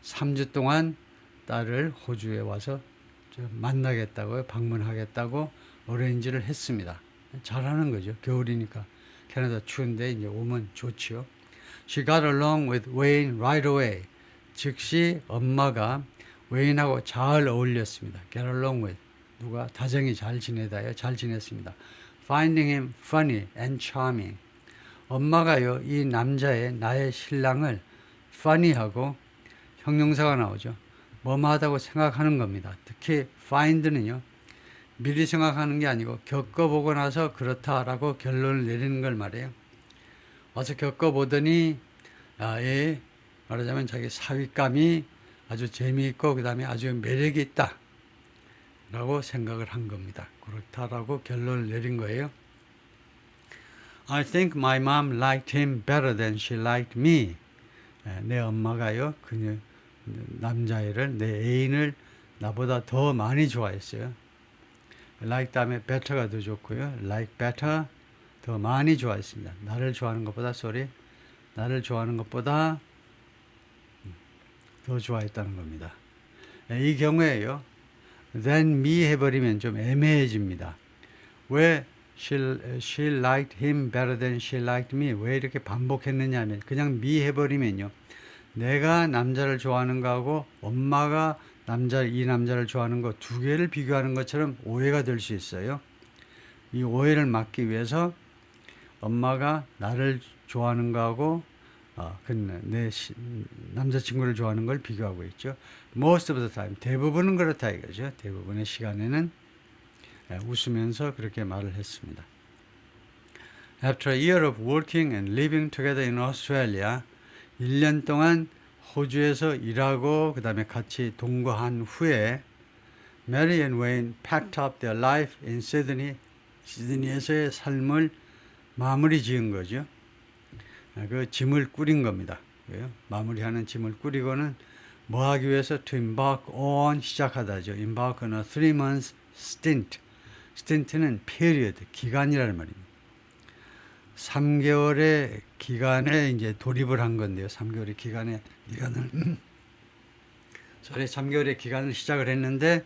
3주 동안 딸을 호주에 와서 만나겠다고요. 방문하겠다고 어레인지를 했습니다. 잘하는 거죠. 겨울이니까. 캐나다 추운데 이제 오면 좋지요. She got along with Wayne right away. 즉시 엄마가 웨인하고 잘 어울렸습니다. Get along with. 누가 다정히 잘 지내다요. 잘 지냈습니다. finding him funny and charming. 엄마가요, 이 남자의 나의 신랑을 funny하고 형용사가 나오죠. 뭐뭐하다고 생각하는 겁니다. 특히 find는요, 미리 생각하는 게 아니고 겪어보고 나서 그렇다라고 결론을 내리는 걸 말해요. 와서 겪어보더니 예, 말하자면 자기 사윗감이 아주 재미있고 그 다음에 아주 매력이 있다 라고 생각을 한 겁니다. 그렇다라고 결론을 내린 거예요. I think my mom liked him better than she liked me. 내 엄마가요, 그 남자애를, 내 애인을 나보다 더 많이 좋아했어요. like 다음에 better가 더 좋고요. like better, 더 많이 좋아했습니다. 나를 좋아하는 것보다, 나를 좋아하는 것보다 더 좋아했다는 겁니다. 이 경우에요, than me 해버리면 좀 애매해집니다. 왜 she liked him better than she liked me? 왜 이렇게 반복했느냐 하면, 그냥 me 해버리면요, 내가 남자를 좋아하는 거하고 엄마가 이 남자를 좋아하는 거 두 개를 비교하는 것처럼 오해가 될 수 있어요. 이 오해를 막기 위해서 엄마가 나를 좋아하는 거하고 내 남자친구를 좋아하는 걸 비교하고 있죠. Most of the time, 대부분은 그렇다 이거죠. 대부분의 시간에는 웃으면서 그렇게 말을 했습니다. After a year of working and living together in Australia, 1년 동안 호주에서 일하고 그 다음에 같이 동거한 후에 Mary and Wayne packed up their life in Sydney. 시드니에서의 삶을 마무리 지은 거죠. 그 짐을 꾸린 겁니다. 마무리하는 짐을 꾸리고는 뭐 하기 위해서 to embark on 시작하다죠. embark on a 3-month stint. stint는 period, 기간이라는 말입니다. 3개월의 기간에 이제 돌입을 한 건데요. 3개월의 기간을 3개월의 기간을 시작을 했는데,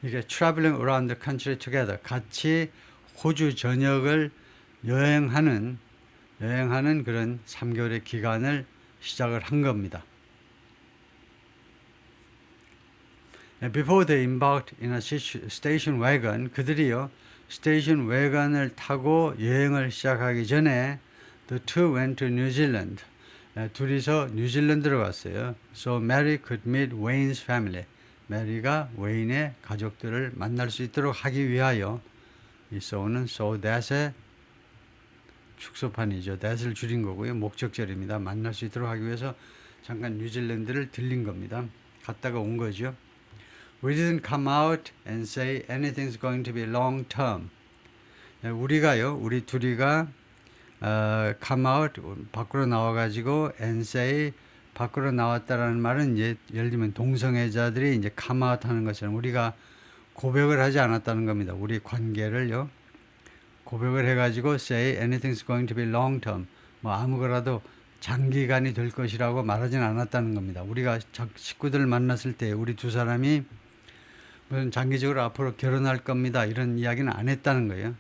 이게 traveling around the country together, 같이 호주 전역을 여행하는 그런 3개월의 기간을 시작을 한 겁니다. Before they embarked in a station wagon, 그들이요, 스테이션 웨건을 타고 여행을 시작하기 전에 the two went to New Zealand. 둘이서 뉴질랜드로 갔어요. So Mary could meet Wayne's family. 메리가 웨인의 가족들을 만날 수 있도록 하기 위하여, 이 so는 so that의 축소판이죠. that을 줄인 거고요. 목적절입니다. 만날 수 있도록 하기 위해서 잠깐 뉴질랜드를 들린 겁니다. 갔다가 온 거죠. We didn't come out and say anything's going to be long term. 우리 둘이가 come out, 밖으로 나와가지고 and say, 밖으로 나왔다라는 말은 이제 예를 들면 동성애자들이 이제 come out 하는 것처럼 우리가 고백을 하지 않았다는 겁니다. 우리 관계를요, 고백을 해가지고 say anything's going to be long term, 뭐 아무거라도 장기간이 될 것이라고 말하진 않았다는 겁니다. 우리가 식구들을 만났을 때 우리 두 사람이 무슨 장기적으로 앞으로 결혼할 겁니다, 이런 이야기는 안 했다는 거예요.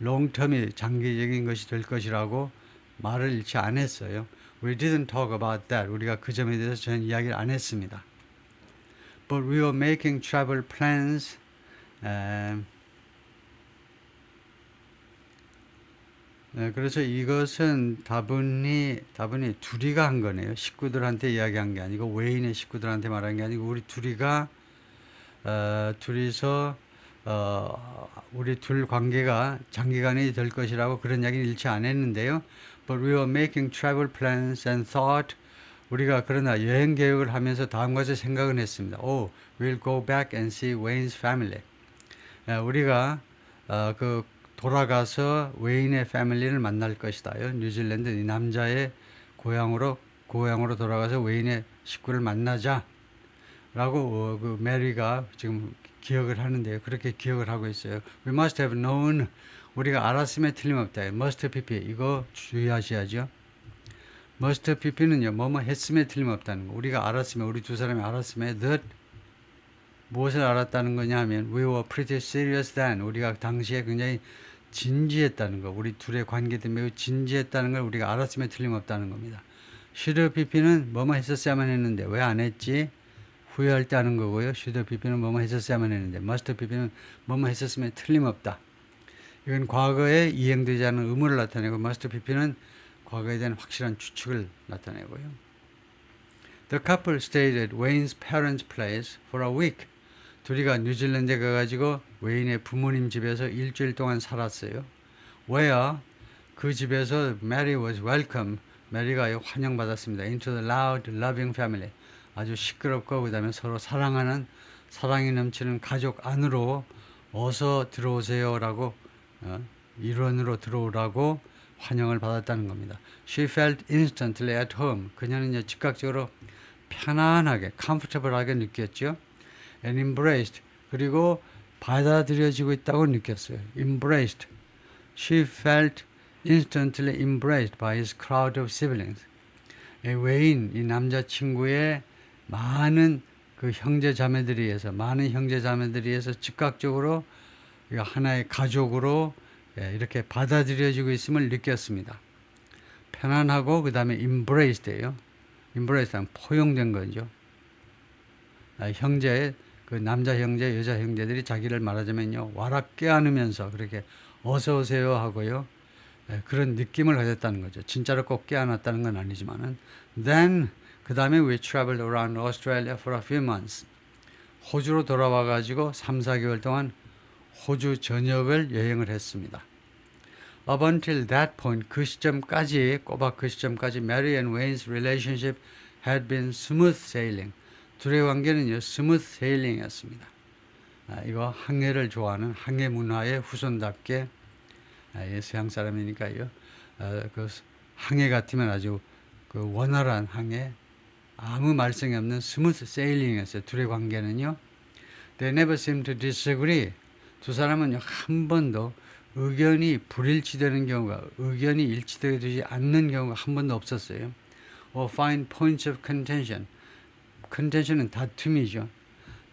롱텀이 장기적인 것이 될 것이라고 말을 일체 안 했어요. We didn't talk about that. 우리가 그 점에 대해서 전혀 이야기를 안 했습니다. But we were making travel plans. 그래서 이것은 다분히 둘이가 한 거네요. 식구들한테 이야기한 게 아니고, 웨인의 식구들한테 말한 게 아니고, 우리 둘이서 우리 둘 관계가 장기간이 될 것이라고 그런 이야기는 일체 안 했는데요. But we were making travel plans and thought. 우리가 그러나 여행 계획을 하면서 다음과 같이 생각은 했습니다. Oh, we'll go back and see Wayne's family. 우리가 돌아가서 웨인의 패밀리를 만날 것이다요. 뉴질랜드 이 남자의 고향으로 돌아가서 웨인의 식구를 만나자 라고 그 메리가 지금 기억을 하는데요. 그렇게 기억을 하고 있어요. We must have known. 우리가 알았음에 틀림없다. must pp 이거 주의하셔야죠. must pp는요, 뭐뭐 했음에 틀림없다는 거. 우리가 알았음에, 우리 두 사람이 알았음에 that 무엇을 알았다는 거냐 하면 we were pretty serious then. 우리가 당시에 굉장히 진지했다는 거. 우리 둘의 관계도 매우 진지했다는 걸 우리가 알았음에 틀림없다는 겁니다. should pp는 뭐뭐 했었어야만 했는데 왜 안 했지? 후회할 때 하는 거고요. should pp는 뭐뭐 했었어야만 했는데, must pp는 뭐뭐 했었으면 틀림없다. 이건 과거에 이행되지 않은 의무를 나타내고 must BP는 과거에 대한 확실한 추측을 나타내고요. The couple stayed at Wayne's parents' place for a week. 둘이가 뉴질랜드에 가가지고 웨인의 부모님 집에서 일주일 동안 살았어요. Where 그 집에서 Mary was welcome. 메리가 환영받았습니다. Into the loud, loving family. 아주 시끄럽고 그 다음에 서로 사랑하는 사랑이 넘치는 가족 안으로 어서 들어오세요라고 일원으로 들어오라고 환영을 받았다는 겁니다. She felt instantly at home. 그녀는 이제 즉각적으로 편안하게, comfortable하게 느꼈죠. And embraced. 그리고 받아들여지고 있다고 느꼈어요. Embraced. She felt instantly embraced by his crowd of siblings. 웨인, 이 남자친구의 많은 그 형제자매들에 의해서, 많은 형제자매들에 의해서 즉각적으로 하나의 가족으로 이렇게 받아들여지고 있음을 느꼈습니다. 편안하고 그 다음에 embraced예요. embrace는 포용된 거죠. 형제, 그 남자 형제, 여자 형제들이 자기를 말하자면요, 와락 껴안으면서 그렇게 어서 오세요 하고요, 그런 느낌을 가졌다는 거죠. 진짜로 꼭 껴안았다는 건 아니지만은. Then 그 다음에 we traveled around Australia for a few months. 호주로 돌아와 가지고 3, 4개월 동안 호주 전역을 여행을 했습니다. Up until that point, 그 시점까지, 꼬박 그 시점까지 Mary and Wayne's relationship had been smooth sailing. 둘의 관계는요, smooth sailing이었습니다. 이거 항해를 좋아하는 항해 문화의 후손답게, 서양 사람이니까요, 그 항해 같으면 아주 그 원활한 항해, 아무 말썽이 없는 스무스 세일링이었어요. 둘의 관계는요. They never seemed to disagree. 두 사람은 한 번도 의견이 불일치되는 경우가, 의견이 일치되지 않는 경우가 한 번도 없었어요. Or find points of contention. contention은 다툼이죠.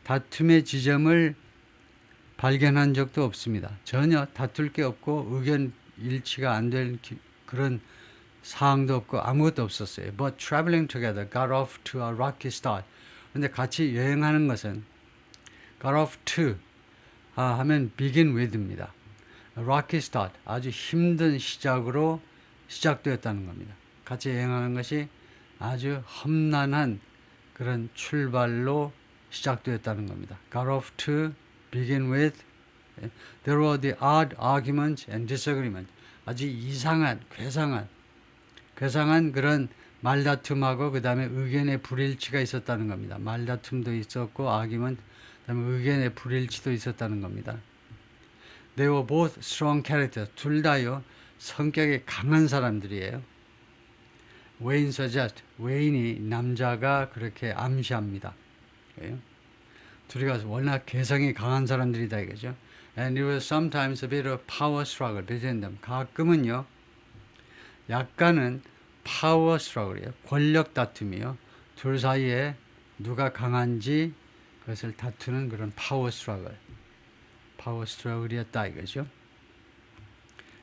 다툼의 지점을 발견한 적도 없습니다. 전혀 다툴 게 없고 의견 일치가 안 될 그런 사항도 없고 아무것도 없었어요. But traveling together got off to a rocky start. 그런데 같이 여행하는 것은 got off to 하면 begin with입니다. rocky start, 아주 힘든 시작으로 시작되었다는 겁니다. 같이 여행하는 것이 아주 험난한 그런 출발로 시작되었다는 겁니다. got off to begin with. There were the odd arguments and disagreements. 아주 이상한, 괴상한 그런 말다툼하고 그 다음에 의견의 불일치가 있었다는 겁니다. 말다툼도 있었고 argument, 그 다음에 의견의 불일치도 있었다는 겁니다. They were both strong characters. 둘 다요, 성격이 강한 사람들이에요. Wayne suggests, 웨인이 남자가 그렇게 암시합니다. 둘이가 워낙 개성이 강한 사람들이다 이거죠. And it was sometimes a bit of power struggle between them. 가끔은요, 약간은 파워 스트러글이에요. 권력 다툼이요. 둘 사이에 누가 강한지 그것을 다투는 그런 파워 스트러글이었다 이거죠.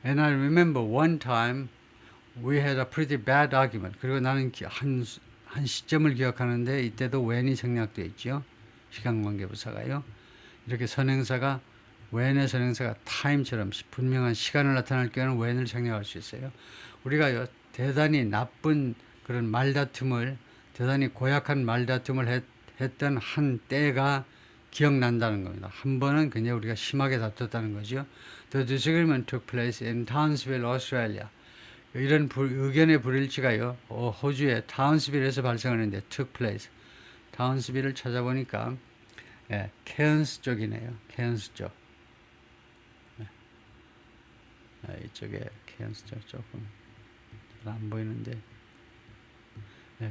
And I remember one time we had a pretty bad argument. 그리고 나는 한 시점을 기억하는데 이때도 when이 생략되어 있죠. 시간관계부사가요. 이렇게 선행사가 when의 선행사가 time처럼 분명한 시간을 나타낼 경우는 when을 생략할 수 있어요. 우리가요, 대단히 나쁜 그런 말다툼을, 대단히 고약한 말다툼을 했던 한 때가 기억난다는 겁니다. 한 번은 그냥 우리가 심하게 다퉜다는 거죠. The disagreement took place in Townsville, Australia. 이런 의견의 불일치가요, 호주의 타운스빌에서 발생하는데 took place. 타운스빌을 찾아보니까 케언스 쪽이네요. 케언스 쪽. 이쪽에 케언스 쪽 조금 안 보이는데,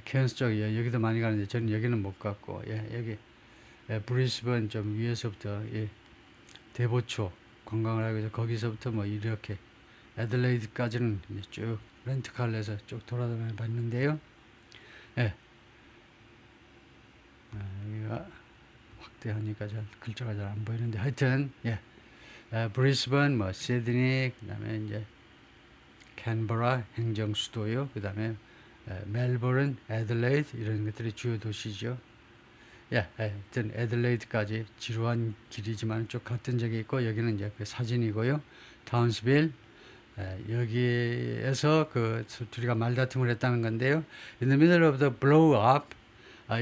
케언스 쪽이 여기도 많이 가는데 저는 여기는 못 갔고, 여기 브리스번 좀 위에서부터 대보초 관광을 하고 해서 거기서부터 뭐 이렇게 애들레이드까지는 쭉 렌트카를 해서 쭉 돌아다녀 봤는데요. 여기가 확대하니까 잘 글자가 잘 안 보이는데 하여튼 브리스번, 뭐 시드니, 그다음에 이제 캔버라 행정 수도요. 그다음에 멜버른, 애들레이드 이런 것들이 주요 도시죠. 하여튼 애들레이드까지 지루한 길이지만 쭉 갔던 적이 있고 여기는 이제 그 사진이고요. 타운스빌. 여기에서 그 둘이가 말다툼을 했다는 건데요. In the middle of the blow up,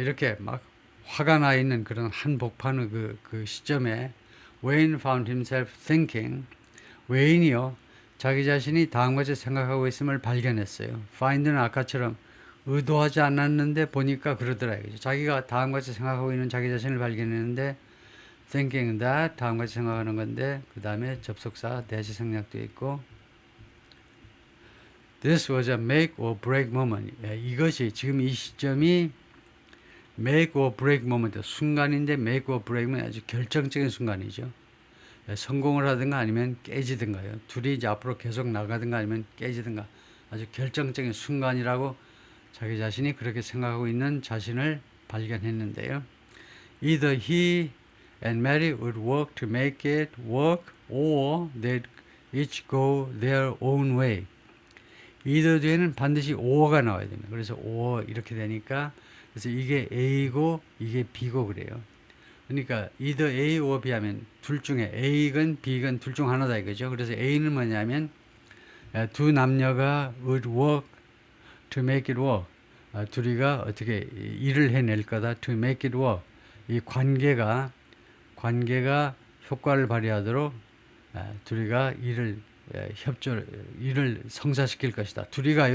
이렇게 막 화가 나 있는 그런 한복판의 그 시점에 Wayne found himself thinking. 웨인이요, 자기 자신이 다음과 같이 생각하고 있음을 발견했어요. find는 아까처럼 의도하지 않았는데 보니까 그러더라고요. 자기가 다음과 같이 생각하고 있는 자기 자신을 발견했는데 thinking that 다음과 같이 생각하는 건데 그 다음에 접속사 that이 생략되어 있고 This was a make or break moment. 이것이 지금 이 시점이 make or break moment, 순간인데 make or break은 아주 결정적인 순간이죠. 성공을 하든가 아니면 깨지든가요. 둘이 이제 앞으로 계속 나가든가 아니면 깨지든가 아주 결정적인 순간이라고 자기 자신이 그렇게 생각하고 있는 자신을 발견했는데요. Either he and Mary would work to make it work or they'd each go their own way. either 뒤에는 반드시 or가 나와야 됩니다. 그래서 or 이렇게 되니까 그래서 이게 A고 이게 B고 그래요. 그러니까 either A or B 하면 둘 중에 A건 B건 둘 중 하나다 이거죠. 그래서 A는 뭐냐면 두 남녀가 would work to make it work. 둘이가 어떻게 일을 해낼 거다. to make it work. 이 관계가 효과를 발휘하도록 둘이가 일을 성사시킬 것이다. 둘이가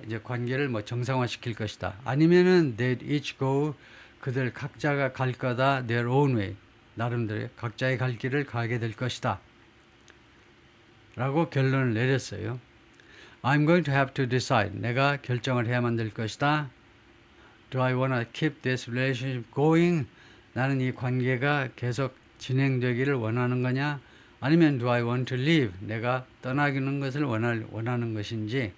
이제 관계를 뭐 정상화시킬 것이다. 아니면은 they'd each go, 그들 각자가 갈 거다. their own way. 나름대로 각자의 갈 길을 가게 될 것이다. 라고 결론을 내렸어요. I'm going to have to decide. 내가 결정을 해야만 될 것이다. Do I want to keep this relationship going? 나는 이 관계가 계속 진행되기를 원하는 거냐? 아니면 do I want to leave? 내가 떠나기는 것을 원하는 것인지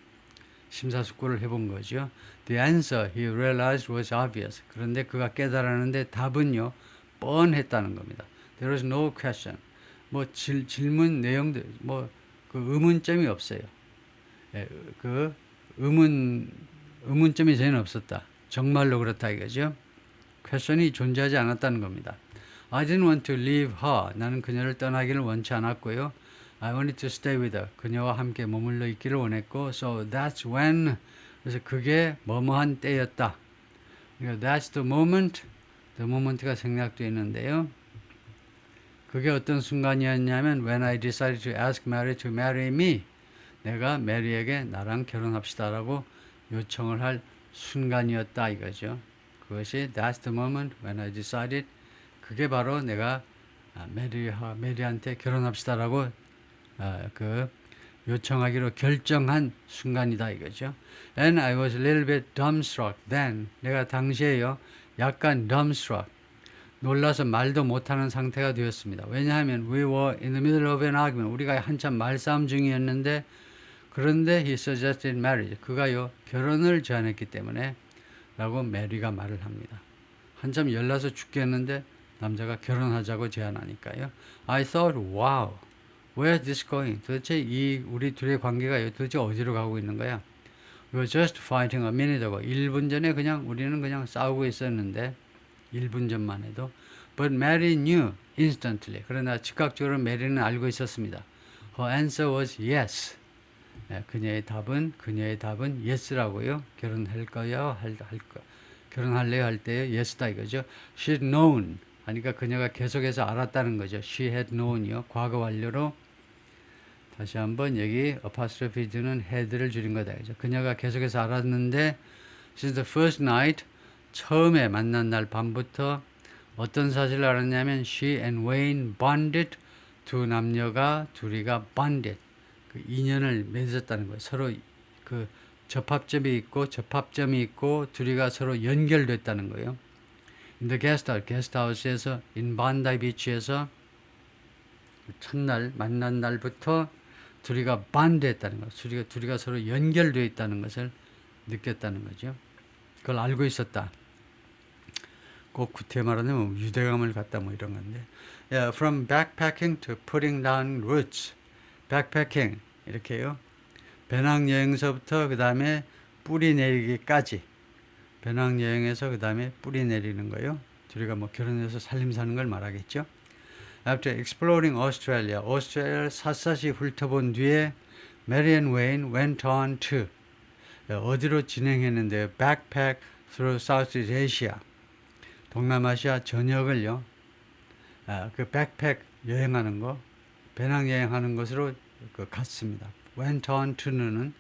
심사숙고를 해본 거죠. The answer he realized was obvious. 그런데 그가 깨달았는데 답은요, 뻔했다는 겁니다. There was no question. 뭐 질문 내용들, 뭐 그 의문점이 없어요. 그 의문점이 전혀 없었다. 정말로 그렇다 이거죠. question이 존재하지 않았다는 겁니다. I didn't want to leave her. 나는 그녀를 떠나기를 원치 않았고요. I wanted to stay with her. 그녀와 함께 머물러 있기를 원했고, so that's when. 그래서 그게 뭐뭐한 때였다. 그러니까 that's the moment. the moment가 생략되어 있는데요. 그게 어떤 순간이었냐면 when I decided to ask Mary to marry me. 내가 메리에게 나랑 결혼합시다라고 요청을 할 순간이었다 이거죠. 그것이 that's the moment when I decided. 그게 바로 내가 메리한테 결혼합시다라고 그 요청하기로 결정한 순간이다 이거죠. And I was a little bit dumbstruck then. 내가 당시에요 약간 dumbstruck, 놀라서 말도 못하는 상태가 되었습니다. 왜냐하면 we were in the middle of an argument. 우리가 한참 말싸움 중이었는데 그런데 he suggested marriage. 그가요 결혼을 제안했기 때문에 라고 메리가 말을 합니다. 한참 열나서 죽겠는데 남자가 결혼하자고 제안하니까요. I thought, wow, where is this going? 도대체 이 우리 둘의 관계가 도대체 어디로 가고 있는 거야? We were just fighting a minute ago. 1분 전에 우리는 그냥 싸우고 있었는데 1분 전만 해도. But Mary knew instantly. 그러나 즉각적으로 메리는 알고 있었습니다. Her answer was yes. 그녀의 답은 yes라고요. 결혼할 거야, 결혼할래요 할 때요, yes다 이거죠. She'd known. 그러니까 그녀가 계속해서 알았다는 거죠. She had known이요. 과거 완료로 다시 한번 여기 apostrophe 주는 had를 줄인 거다 이거죠. 그녀가 계속해서 알았는데 since the first night, 처음에 만난 날 밤부터 어떤 사실을 알았냐면 she and Wayne bonded. 둘이가 bonded. 그 인연을 맺었다는 거예요. 서로 그 접합점이 있고 둘이가 서로 연결됐다는 거예요. In the 게스트하우스에서 in Bondi Beach에서 첫날 만난 날부터 둘이가 bond했다는 거예요. 둘이가 서로 연결되어 있다는 것을 느꼈다는 거죠. 그걸 알고 있었다. 꼭 구태 말하면 유대감을 갖다 뭐 이런 건데. Yeah, from backpacking to putting down roots. backpacking 이렇게요. 배낭여행서부터 그 다음에 뿌리 내리기까지. 배낭여행에서 그 다음에 뿌리 내리는 거요. 둘이가 뭐 결혼해서 살림 사는 걸 말하겠죠. After exploring Australia, 오스트레일리아를 샅샅이 훑어본 뒤에 Mary and Wayne went on to 어디로 진행했는데요? Backpack through Southeast Asia. 동남아시아 전역을요. 그 백팩 여행하는 거, 배낭 여행하는 것으로 갔습니다. Went on to는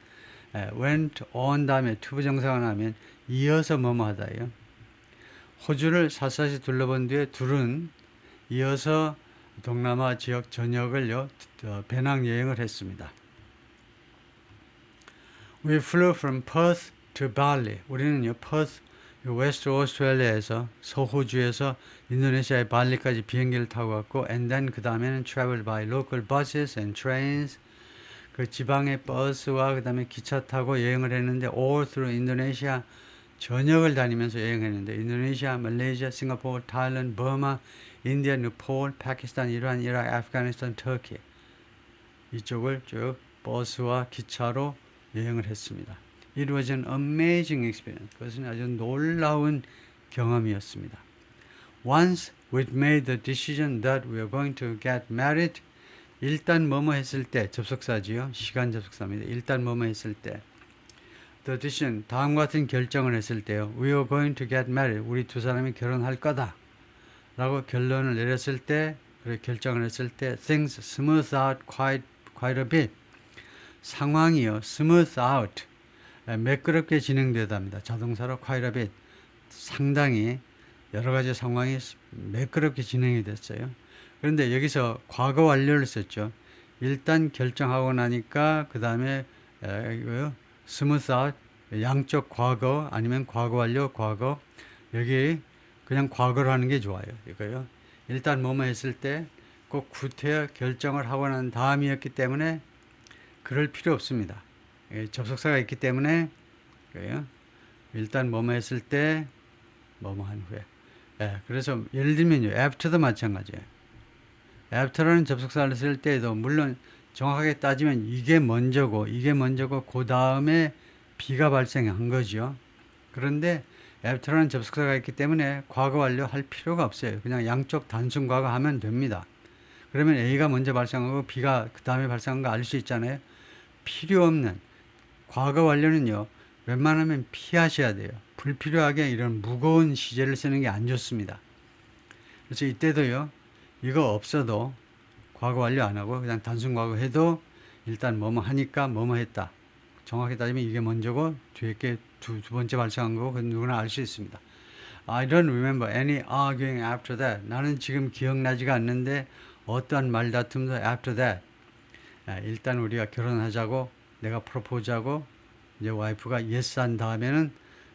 went on 다음에 to 부정사가 나면 이어서 뭐뭐 하다예요. 호주를 샅샅이 둘러본 뒤에 둘은 이어서 동남아 지역 전역을요 배낭 여행을 했습니다. We flew from Perth to Bali. 우리는요 Perth 웨스트 오스트레일리아에서 서호주에서 인도네시아의 발리까지 비행기를 타고 갔고, and then 그 다음에는 travel by local buses and trains. 그 지방의 버스와 그 다음에 기차 타고 여행을 했는데, all through 인도네시아 전역을 다니면서 여행했는데, 인도네시아, 말레이시아, 싱가포르, 타일랜드, 버마, 인디아, 네팔, 파키스탄, 이란, 이라크, 아프가니스탄, 터키 이쪽을 쭉 버스와 기차로 여행을 했습니다. It was an amazing experience. 그것은 아주 놀라운 경험이었습니다. Once we'd made the decision that we were going to get married, 일단 뭐뭐 했을 때, 접속사지요. 시간 접속사입니다. 일단 뭐뭐 했을 때. The decision, 다음과 같은 결정을 했을 때요. We were going to get married. 우리 두 사람이 결혼할 거다. 라고 결론을 내렸을 때, 그리고 결정을 했을 때, things smooth out quite a bit. 상황이요. smooth out. 매끄럽게 진행되답니다. 자동사로 quite a bit. 상당히 여러 가지 상황이 매끄럽게 진행이 됐어요. 그런데 여기서 과거 완료를 썼죠. 일단 결정하고 나니까 그 다음에 smooth out, 양쪽 과거 아니면 과거 완료 과거. 여기 그냥 과거로 하는 게 좋아요. 이거요. 일단 뭐뭐 했을 때 꼭 구태여 결정을 하고 난 다음이었기 때문에 그럴 필요 없습니다. 접속사가 있기 때문에 일단 뭐뭐 했을 때 뭐뭐 한 후에. 그래서 예를 들면요. after도 마찬가지예요. after라는 접속사를 쓸 때에도 물론 정확하게 따지면 이게 먼저고 그 다음에 B가 발생한 거죠. 그런데 after라는 접속사가 있기 때문에 과거 완료할 필요가 없어요. 그냥 양쪽 단순 과거 하면 됩니다. 그러면 A가 먼저 발생하고 B가 그 다음에 발생한 거 알 수 있잖아요. 필요 없는 과거 완료는요. 웬만하면 피하셔야 돼요. 불필요하게 이런 무거운 시제를 쓰는 게 안 좋습니다. 그래서 이때도요. 이거 없어도 과거 완료 안 하고 그냥 단순 과거 해도 일단 뭐뭐 하니까 뭐뭐 했다. 정확히 따지면 이게 먼저고 뒤에 게 두 번째 발생한 거고 누구나 알 수 있습니다. I don't remember any arguing after that. 나는 지금 기억나지가 않는데 어떠한 말다툼도 after that. 일단 우리가 결혼하자고 내가 프로포즈하고 이제 와이프가 yes 한 다음에는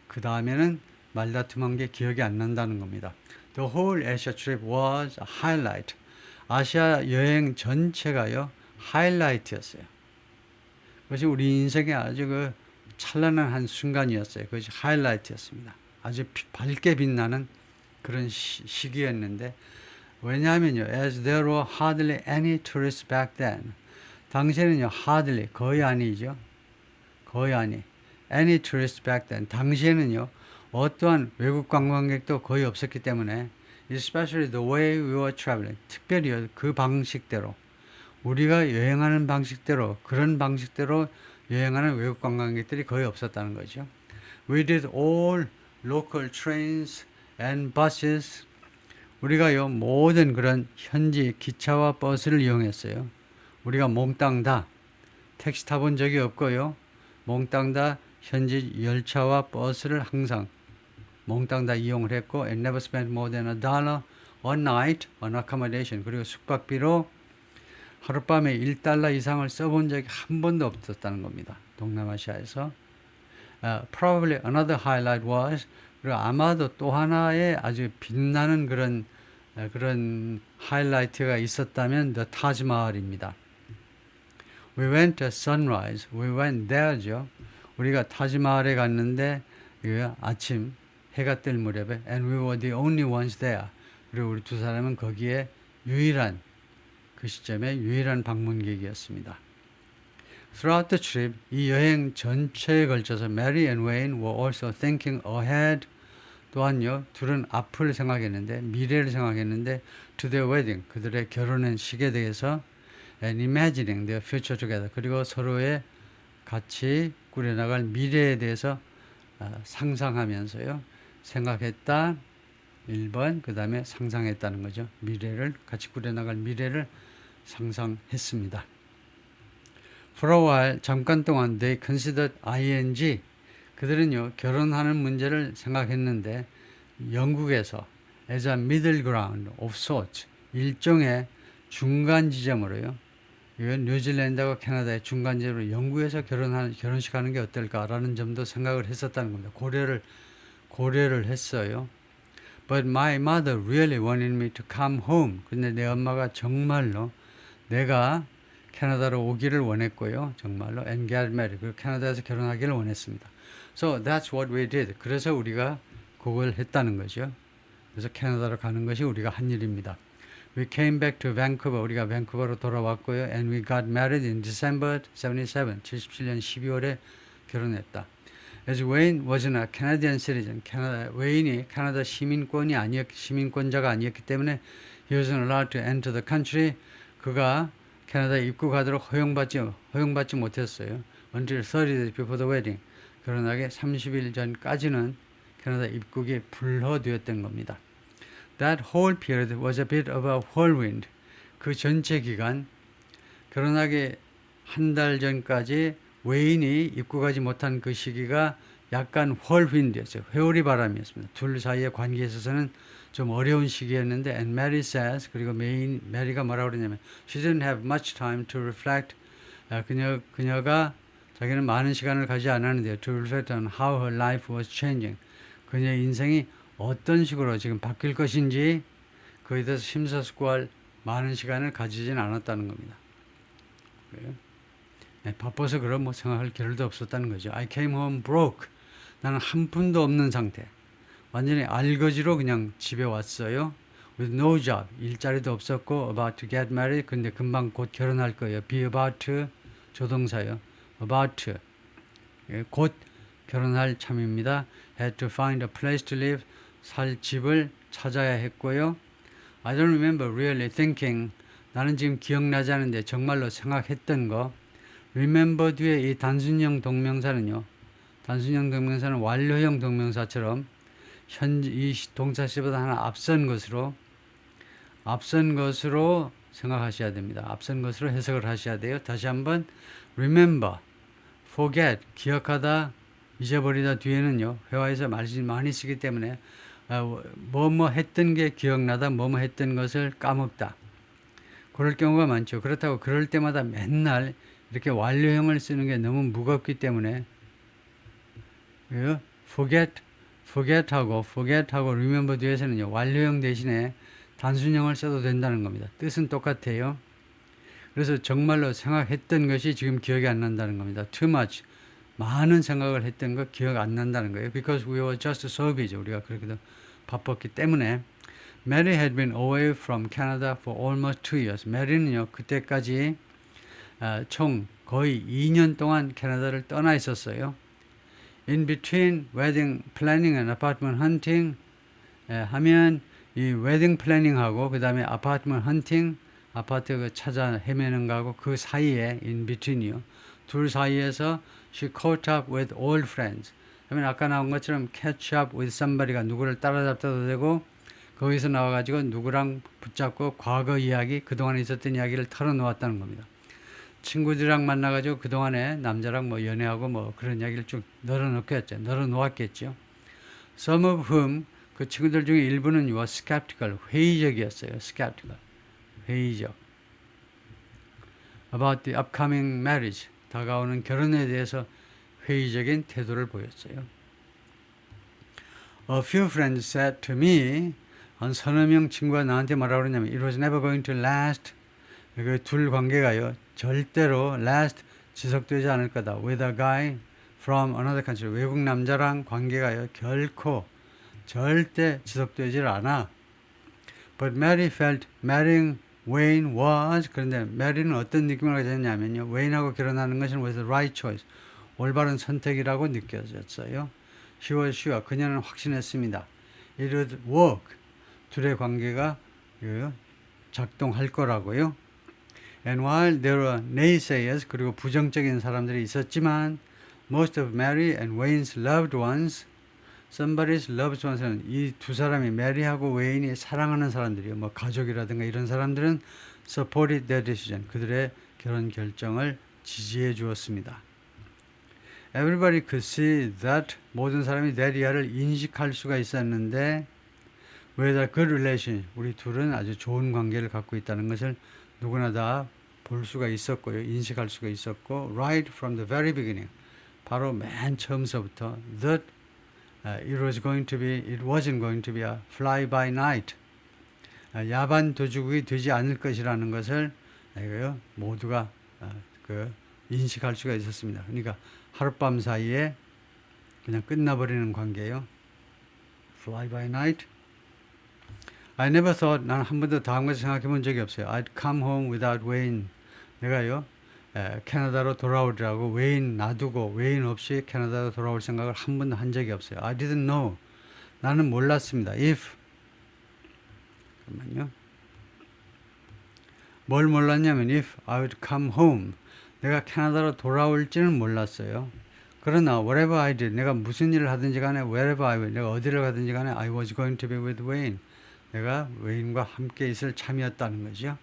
그 다음에는 말다툼한 게 기억이 안 난다는 겁니다. The whole Asia trip was a highlight. 아시아 여행 전체가요 하이라이트였어요. 그것이 우리 인생에 아주 그 찬란한 한 순간이었어요. 그것이 하이라이트였습니다. 아주 밝게 빛나는 그런 시기였는데, 왜냐하면요, as there were hardly any tourists back then. 당시에는요, hardly, 거의 아니죠. 거의 아니. any tourists back then. 당시에는요, 어떠한 외국 관광객도 거의 없었기 때문에, especially the way we were traveling. 특별히 그 방식대로, 우리가 여행하는 방식대로, 그런 방식대로 여행하는 외국 관광객들이 거의 없었다는 거죠. We did all local trains and buses. 우리가요, 모든 그런 현지 기차와 버스를 이용했어요. 우리가 몽땅 다 택시 타본 적이 없고요. 몽땅 다 현지 열차와 버스를 항상 몽땅 다 이용을 했고, and never spent more than $1 a night on accommodation. 그리고 숙박비로 하룻밤에 $1 이상을 써본 적이 한 번도 없었다는 겁니다. 동남아시아에서. Probably another highlight was, 그리고 아마도 또 하나의 아주 빛나는 그런 하이라이트가 있었다면 the Taj Mahal입니다. We went at sunrise. We went there죠. 우리가 타지마할에 갔는데 아침 해가 뜰 무렵에 and we were the only ones there. 그리고 우리 두 사람은 거기에 유일한 그 시점에 유일한 방문객이었습니다. Throughout the trip, 이 여행 전체에 걸쳐서 Mary and Wayne were also thinking ahead. 또한요, 둘은 앞을 생각했는데, 미래를 생각했는데, to their wedding, 그들의 결혼식에 대해서, and imagining their future together, 그리고 서로의 같이 꾸려나갈 미래에 대해서 상상하면서요, 생각했다. 1번, 그 다음에 상상했다는 거죠. 미래를, 같이 꾸려나갈 미래를 상상했습니다. For a while, 잠깐 동안 they considered ing, 그들은요, 결혼하는 문제를 생각했는데 영국에서 as a middle ground of sorts, 일종의 중간 지점으로요. 이건 뉴질랜드와 캐나다의 중간 지점으로 영국에서 결혼식 하는 게 어떨까라는 점도 생각을 했었다는 겁니다. 고려를 했어요. But my mother really wanted me to come home. 근데 내 엄마가 정말로 내가 캐나다로 오기를 원했고요. 정말로 and get married. 그리고 캐나다에서 결혼하기를 원했습니다. So that's what we did. 그래서 우리가 그걸 했다는 거죠. 그래서 캐나다로 가는 것이 우리가 한 일입니다. We came back to Vancouver. 우리가 밴쿠버로 돌아왔고요. And we got married in December 77. 77년 12월에 결혼했다. As Wayne wasn't a Canadian citizen, 웨인이 캐나다 시민권자가 아니었기 때문에 he wasn't allowed to enter the country. 그가 캐나다에 입국하도록 허용받지 못했어요. Until 30 days before the wedding. 결혼하기 30일 전까지는 캐나다 입국이 불허되었던 겁니다. That whole period was a bit of a whirlwind. 그 전체 기간, 결혼하기 한 달 전까지 웨인이 입국하지 못한 그 시기가 약간 whirlwind였어요. 회오리 바람이었습니다. 둘 사이의 관계에 있어서는 좀 어려운 시기였는데, and Mary says, 그리고 메리가 뭐라고 그러냐면, she didn't have much time to reflect. 그녀가 자기는 많은 시간을 가지 않았는데요. to reflect on how her life was changing. 그녀의 인생이 어떤 식으로 지금 바뀔 것인지 그에 대해서 심사숙고할 많은 시간을 가지진 않았다는 겁니다. 그래요? 네, 바빠서 그런 뭐 생각할 겨를도 없었다는 거죠. I came home broke. 나는 한 푼도 없는 상태. 완전히 알거지로 그냥 집에 왔어요. With no job. 일자리도 없었고, about to get married. 근데 금방 곧 결혼할 거예요. be about to, 조동사요. about to. 곧 결혼할 참입니다. had to find a place to live. 살 집을 찾아야 했고요. I don't remember really thinking. 나는 지금 기억나지 않는데 정말로 생각했던 거. remember 뒤에 이 단순형 동명사는요. 단순형 동명사는 완료형 동명사처럼 이 동사시보다 하나 앞선 것으로 생각하셔야 됩니다. 앞선 것으로 해석을 하셔야 돼요. 다시 한번 remember, forget, 기억하다, 잊어버리다 뒤에는요. 회화에서 많이 쓰기 때문에 뭐뭐 했던 게 기억나다, 뭐뭐 했던 것을 까먹다. 그럴 경우가 많죠. 그렇다고 그럴 때마다 맨날 이렇게 완료형을 쓰는 게 너무 무겁기 때문에 forget하고 remember 뒤에서는요. 완료형 대신에 단순형을 써도 된다는 겁니다. 뜻은 똑같아요. 그래서 정말로 생각했던 것이 지금 기억이 안 난다는 겁니다. Too much. 많은 생각을 했던 거 기억 안 난다는 거예요. Because we were just so busy. 우리가 그렇게도 바빴기 때문에. Mary had been away from Canada for almost 2 years. 메리는요, 그때까지 총 거의 2년 동안 캐나다를 떠나 있었어요. In between wedding planning and apartment hunting 하면 이 웨딩 플래닝하고 그 다음에 아파트먼트 헌팅, 아파트 찾아 헤매는 거하고 그 사이에 in between이요. 둘 사이에서 she caught up with old friends. 하면 아까 나온 것처럼 catch up with somebody가 누구를 따라잡아도 되고 거기서 나와가지고 누구랑 붙잡고 과거 이야기, 그동안에 있었던 이야기를 털어놓았다는 겁니다. 친구들이랑 만나가지고 그동안에 남자랑 뭐 연애하고 뭐 그런 이야기를 쭉 널어놓았겠죠. Some of whom, 그 친구들 중에 일부는 was skeptical, 회의적이었어요. skeptical, 회의적. About the upcoming marriage, 다가오는 결혼에 대해서 회의적인 태도를 보였어요. A few friends said to me, 한 서너 명 친구가 나한테 뭐라고 그러냐면 it was never going to last. 그 둘 관계가요. 절대로 last, 지속되지 않을 거다. With a guy from another country. 외국 남자랑 관계가요. 결코 절대 지속되질 않아. But Mary felt marrying Wayne was, 그런데 메리는 어떤 느낌을 가졌냐면요. 웨인하고 결혼하는 것은 was the right choice. 올바른 선택이라고 느껴졌어요. She was sure. 그녀는 확신했습니다. it would work. 둘의 관계가 작동할 거라고요. And while there were naysayers, 그리고 부정적인 사람들이 있었지만 most of Mary and Wayne's loved ones, somebody's loved ones는 이 두 사람이 메리하고 웨인이 사랑하는 사람들이요. 뭐 가족이라든가 이런 사람들은 supported their decision. 그들의 결혼 결정을 지지해 주었습니다. Everybody could see that 모든 사람이 데리아를 인식할 수가 있었는데 with a good relation, 우리 둘은 아주 좋은 관계를 갖고 있다는 것을 누구나 다 볼 수가 있었고요. 인식할 수가 있었고 right from the very beginning, 바로 맨 처음서부터 that it wasn't going to be a fly-by-night, 야반 도주국이 되지 않을 것이라는 것을 모두가 인식할 수가 있었습니다. 그러니까 하룻밤 사이에 그냥 끝나버리는 관계예요. Fly-by-night. I never thought, 난 한 번도 다음 것을 생각해 본 적이 없어요. I'd come home without Wayne. 내가요, 캐나다로 돌아오리라고 웨인 놔두고 웨인 없이 캐나다로 돌아올 생각을 한 번도 한 적이 없어요. I didn't know. 나는 몰랐습니다. 잠깐만요. 뭘 몰랐냐면 if I would come home. 내가 캐나다로 돌아올지는 몰랐어요. 그러나 whatever I did, 내가 무슨 일을 하든지 간에 wherever I went, 내가 어디를 가든지 간에 I was going to be with Wayne. 내가 웨인과 함께 있을 참이었다는 거죠.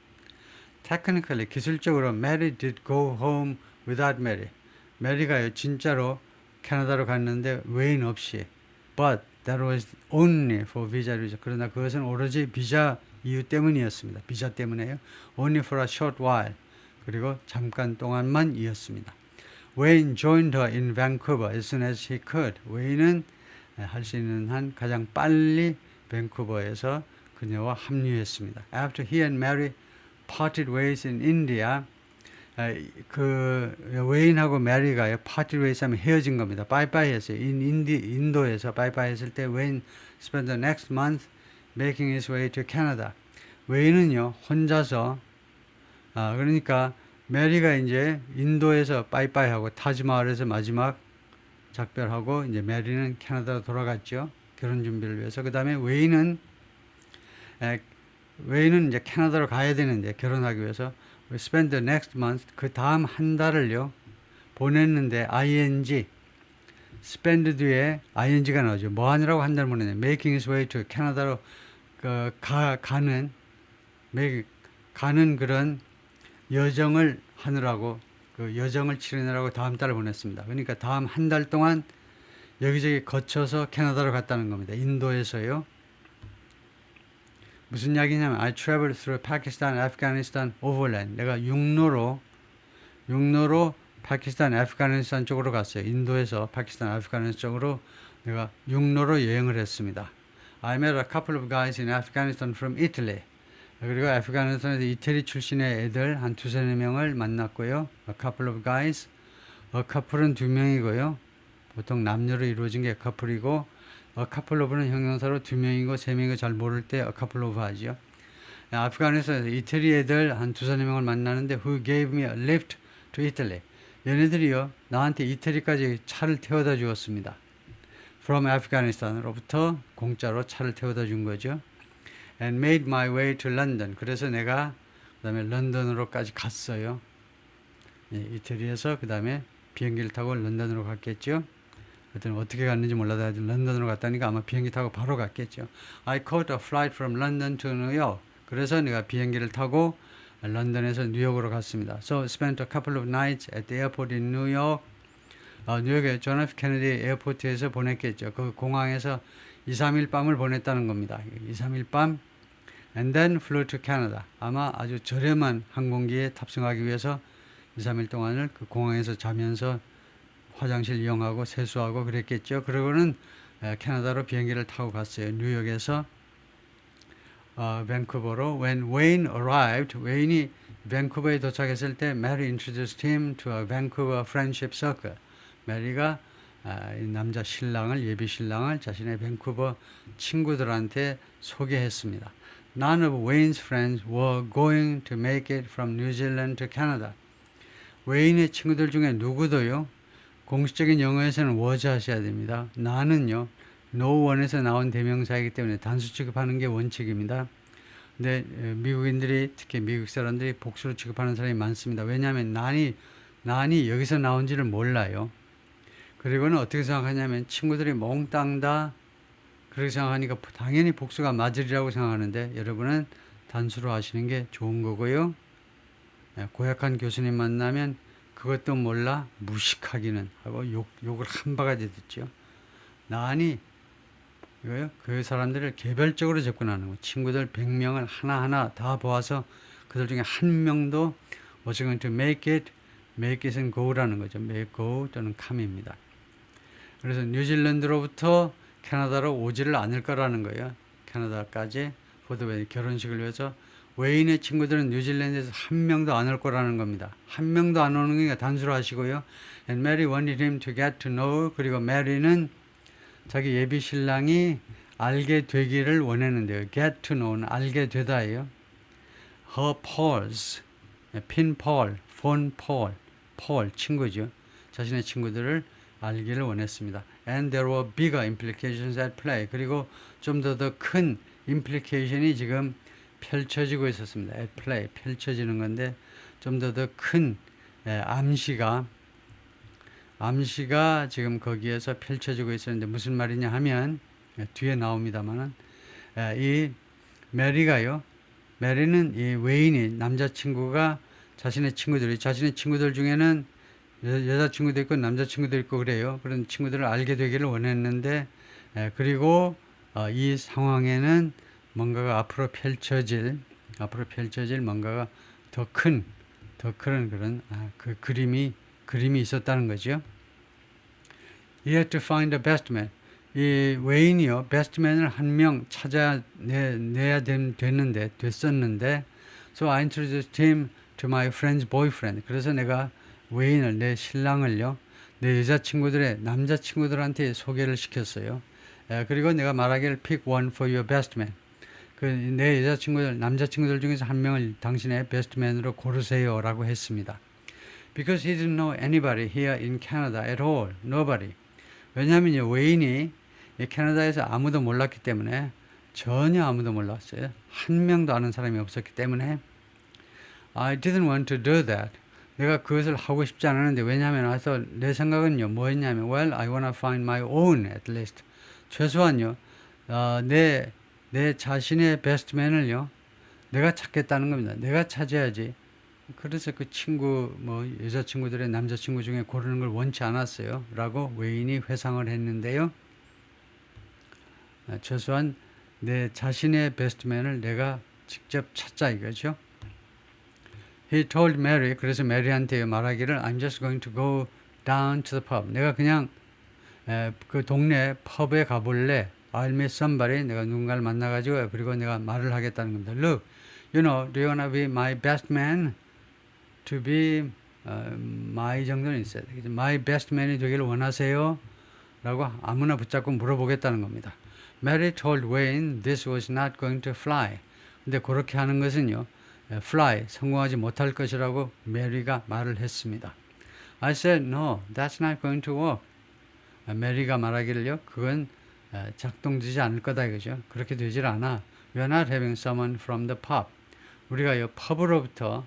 Technically, 기술적으로 Mary did go home without Mary. 메리가요 진짜로 캐나다로 갔는데 웨인 없이. But that was only for visa reason. 그러나 그것은 오로지 비자 이유 때문이었습니다. 비자 때문에요. Only for a short while. 그리고 잠깐 동안만 이었습니다. Wayne joined her in Vancouver as soon as he could. 웨인은 할 수 있는 한 가장 빨리 밴쿠버에서 그녀와 합류했습니다. After he and Mary parted ways in India, 웨인하고 메리가요 parted ways 하면 헤어진 겁니다. 바이바이 했어요. 인도에서 바이바이 했을 때 웨인 spent the next month making his way to Canada. 웨인은요 혼자서 그러니까 메리가 이제 인도에서 바이바이 하고 타지마할에서 마지막 작별하고 이제 메리는 캐나다로 돌아갔죠. 결혼 준비를 위해서. 그 다음에 웨인은 이제 캐나다로 가야 되는데 결혼하기 위해서 we spend the next month, 그 다음 한 달을요 보냈는데 ing spend 뒤에 ing가 나오죠. 뭐 하느라고 한 달 보냈냐. making his way to 캐나다로 가는 그런 여정을 하느라고 그 여정을 치르느라고 다음 달을 보냈습니다. 그러니까 다음 한 달 동안 여기저기 거쳐서 캐나다로 갔다는 겁니다. 인도에서요. 무슨 이야기냐면 I traveled through Pakistan, Afghanistan overland. 내가 육로로 파키스탄, 아프가니스탄 쪽으로 갔어요. 인도에서 파키스탄, 아프가니스탄 쪽으로 내가 육로로 여행을 했습니다. I met a couple of guys in Afghanistan from Italy. 그리고 아프가니스탄에서 이태리 출신의 애들 한 두세 명을 만났고요. A couple of guys. A couple은 두 명이고요. 보통 남녀로 이루어진 게 커플이고 a couple of는 형용사로 두 명이고 세 명이고 잘 모를 때 a couple of 하죠. 아프가니스탄에서 이태리 애들 한 두세 명을 만나는데 who gave me a lift to Italy. 얘네들이요 나한테 이태리까지 차를 태워다 주었습니다. From Afghanistan으로부터 공짜로 차를 태워다 준 거죠. And made my way to London. 그래서 내가 그 다음에 런던으로까지 갔어요. 이태리에서 그 다음에 비행기를 타고 런던으로 갔겠죠. 그때는 어떻게 갔는지 몰라도 런던으로 갔다니까 아마 비행기 타고 바로 갔겠죠. I caught a flight from London to New York. 그래서 내가 비행기를 타고 런던에서 뉴욕으로 갔습니다. So spent a couple of nights at the airport in New York. 뉴욕의 존 F 케네디 에어포트에서 보냈겠죠. 그 공항에서 2, 3일 밤을 보냈다는 겁니다. 2, 3일 밤. And then flew to Canada. 아마 아주 저렴한 항공기에 탑승하기 위해서 2, 3일 동안을 그 공항에서 자면서 화장실 이용하고 세수하고 그랬겠죠. 그러고는 캐나다로 비행기를 타고 갔어요. 뉴욕에서 밴쿠버로. When Wayne arrived, 웨인이 밴쿠버에 도착했을 때 Mary introduced him to a Vancouver friendship circle. 메리가 남자 신랑을 예비 신랑을 자신의 밴쿠버 친구들한테 소개했습니다. None of Wayne's friends were going to make it from New Zealand to Canada. 웨인의 친구들 중에 누구도요. 공식적인 영어에서는 was 하셔야 됩니다. 나는요. no one에서 나온 대명사이기 때문에 단수 취급하는 게 원칙입니다. 근데 미국인들이 특히 미국 사람들이 복수로 취급하는 사람이 많습니다. 왜냐하면 난이 여기서 나온지를 몰라요. 그리고는 어떻게 생각하냐면 친구들이 몽땅 다 그렇게 생각하니까 당연히 복수가 맞으리라고 생각하는데 여러분은 단수로 하시는 게 좋은 거고요. 고약한 교수님 만나면 그것도 몰라 무식하기는 하고 욕을 한 바가지 듣죠. 난이 이거요. 그 사람들을 개별적으로 접근하는 거. 친구들 100명을 하나하나 다 보아서 그들 중에 한 명도 was going to make it은 go라는 거죠. make go 또는 come입니다. 그래서 뉴질랜드로부터 캐나다로 오지를 않을 거라는 거예요. 캐나다까지 포드웨이 결혼식을 위해서 웨인의 친구들은 뉴질랜드에서 한 명도 안 올 거라는 겁니다. 한 명도 안 오는 게 단수로 하시고요. And Mary wanted him to get to know. 그리고 메리는 자기 예비 신랑이 알게 되기를 원했는데요. get to know는 알게 되다예요. her Pauls, 핀 폴, 폰 폴, 폴 친구죠. 자신의 친구들을 알기를 원했습니다. And there were bigger implications at play. 그리고 좀 더 큰 implication이 지금 펼쳐지고 있었습니다. at play, 펼쳐지는 건데 좀 더 큰 암시가 지금 거기에서 펼쳐지고 있었는데 무슨 말이냐 하면 뒤에 나옵니다만은 이 메리는 이 웨인이 남자친구가 자신의 친구들 중에는 여자친구도 있고 남자친구도 있고 그래요. 그런 친구들을 알게 되기를 원했는데 그리고 이 상황에는 뭔가가 앞으로 펼쳐질 뭔가가 더 큰 그런 그 그림이 있었다는 거죠. He had to find the best man. 이 웨인이요, best man을 한 명 찾아내야 됐었는데, so I introduced him to my friend's boyfriend. 그래서 내가 웨인을, 내 신랑을요, 내 남자친구들한테 소개를 시켰어요. 그리고 내가 말하기를 pick one for your best man. 내 남자친구들 중에서 한 명을 당신의 best man으로 고르세요라고 했습니다. Because he didn't know anybody here in Canada at all. Nobody. 왜냐하면 웨인이 캐나다에서 아무도 몰랐기 때문에 전혀 아무도 몰랐어요. 한 명도 아는 사람이 없었기 때문에 I didn't want to do that. 내가 그것을 하고 싶지 않았는데 왜냐하면 내 생각은요 뭐였냐면 well I wanna find my own at least. 최소한요 내 자신의 베스트맨을요 내가 찾겠다는 겁니다. 내가 찾아야지. 그래서 그 여자친구들의 남자친구 중에 고르는 걸 원치 않았어요. 라고 웨인이 회상을 했는데요. 최소한 내 자신의 베스트맨을 내가 직접 찾자 이거죠. He told Mary, 그래서 메리한테 말하기를 I'm just going to go down to the pub. 내가 그냥 그 동네 펍에 가볼래. I'll meet somebody. 내가 누군가를 만나가지고 그리고 내가 말을 하겠다는 겁니다. Look, do you wanna be my best man? To be my 정도는 있어야 돼. My best man이 되기를 원하세요? 라고 아무나 붙잡고 물어보겠다는 겁니다. Mary told Wayne this was not going to fly. 근데 그렇게 하는 것은요, fly, 성공하지 못할 것이라고 메리가 말을 했습니다. I said, no, that's not going to work. 메리가 말하기를요, 그건 작동되지 않을 거다 이거죠. 그렇게 되질 않아. We are not having someone from the pub. 우리가 펍으로부터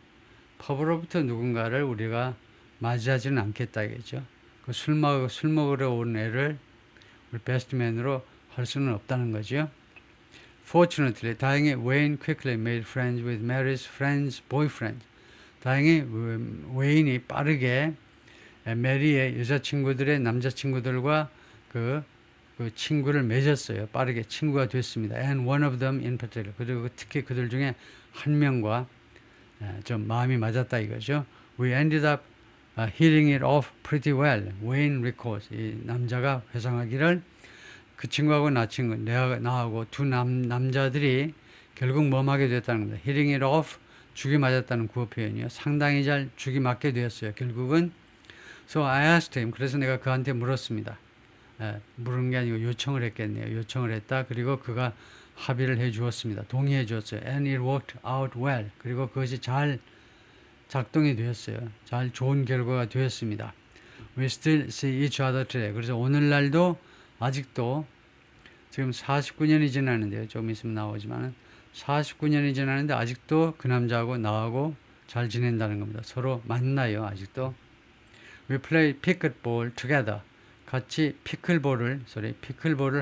누군가를 우리가 맞이하지는 않겠다 이거죠. 그 술 먹으러 온 애를 우리 베스트맨으로 할 수는 없다는 거죠. Fortunately, 다행히 Wayne quickly made friends with Mary's friend's boyfriend. 다행히 웨인이 빠르게 메리의 여자친구들의 남자친구들과 그 친구를 맺었어요. 빠르게 친구가 됐습니다. And one of them in particular. 그리고 특히 그들 중에 한 명과 좀 마음이 맞았다 이거죠. We ended up hitting it off pretty well. Wayne recalls. 이 남자가 회상하기를 그 친구하고 나하고 두 남자들이 결국 뭐하게 됐다는 겁니다. hitting it off, 죽이 맞았다는 구어 표현이요. 상당히 잘 죽이 맞게 되었어요. 결국은. So I asked him. 그래서 내가 그한테 물었습니다. 물은 게 아니고 요청을 했겠네요. 요청을 했다. 그리고 그가 합의를 해 주었습니다. 동의해 주었어요. And it worked out well. 그리고 그것이 잘 작동이 되었어요. 잘 좋은 결과가 되었습니다. We still see each other today. 그래서 오늘날도 아직도 지금 49년이 지났는데요. 좀 있으면 나오지만은 49년이 지났는데 아직도 그 남자하고 나하고 잘 지낸다는 겁니다. 서로 만나요. 아직도. We play pickleball together. 같이 피클볼을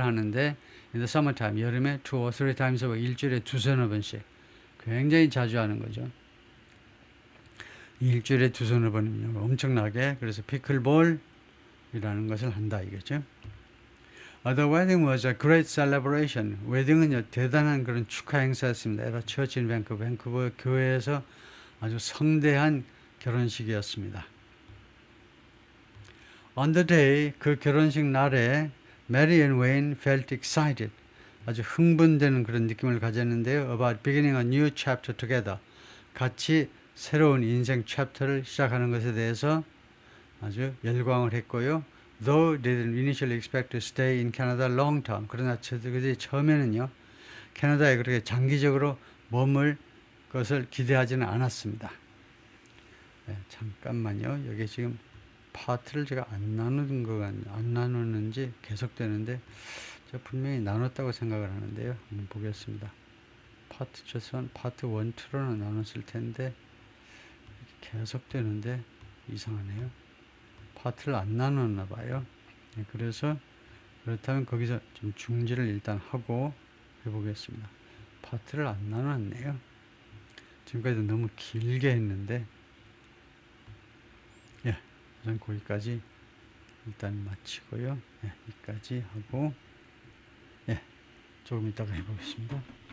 하는데 in the summertime, 여름에 2 or 3 times a week, 일주일에 두서너 번씩. 굉장히 자주 하는 거죠. 일주일에 두서너 번이면 엄청나게. 그래서 피클볼이라는 것을 한다 이거죠. The wedding was a great celebration. 웨딩은 대단한 그런 축하 행사였습니다. At a church in Vancouver. 밴쿠버 교회에서 아주 성대한 결혼식이었습니다. On the day, 그 결혼식 날에 Mary and Wayne felt excited. 아주 흥분되는 그런 느낌을 가졌는데요. About beginning a new chapter together. 같이 새로운 인생 챕터를 시작하는 것에 대해서 아주 열광을 했고요. Though they didn't initially expect to stay in Canada long term. 그러나 그들이 처음에는요. 캐나다에 그렇게 장기적으로 머물 것을 기대하지는 않았습니다. 네, 잠깐만요. 여기 지금 파트를 제가 안 나누는지 계속되는데 제가 분명히 나눴다고 생각을 하는데요. 한번 보겠습니다. 파트 최소한 파트 1, 2로는 나눴을 텐데 계속되는데 이상하네요. 파트를 안 나눴나 봐요. 네, 그래서 그렇다면 거기서 좀 중지를 일단 하고 해보겠습니다. 파트를 안 나눴네요. 지금까지도 너무 길게 했는데 예, 우선 거기까지 일단 마치고요. 예, 여기까지 하고 예, 조금 이따가 해보겠습니다.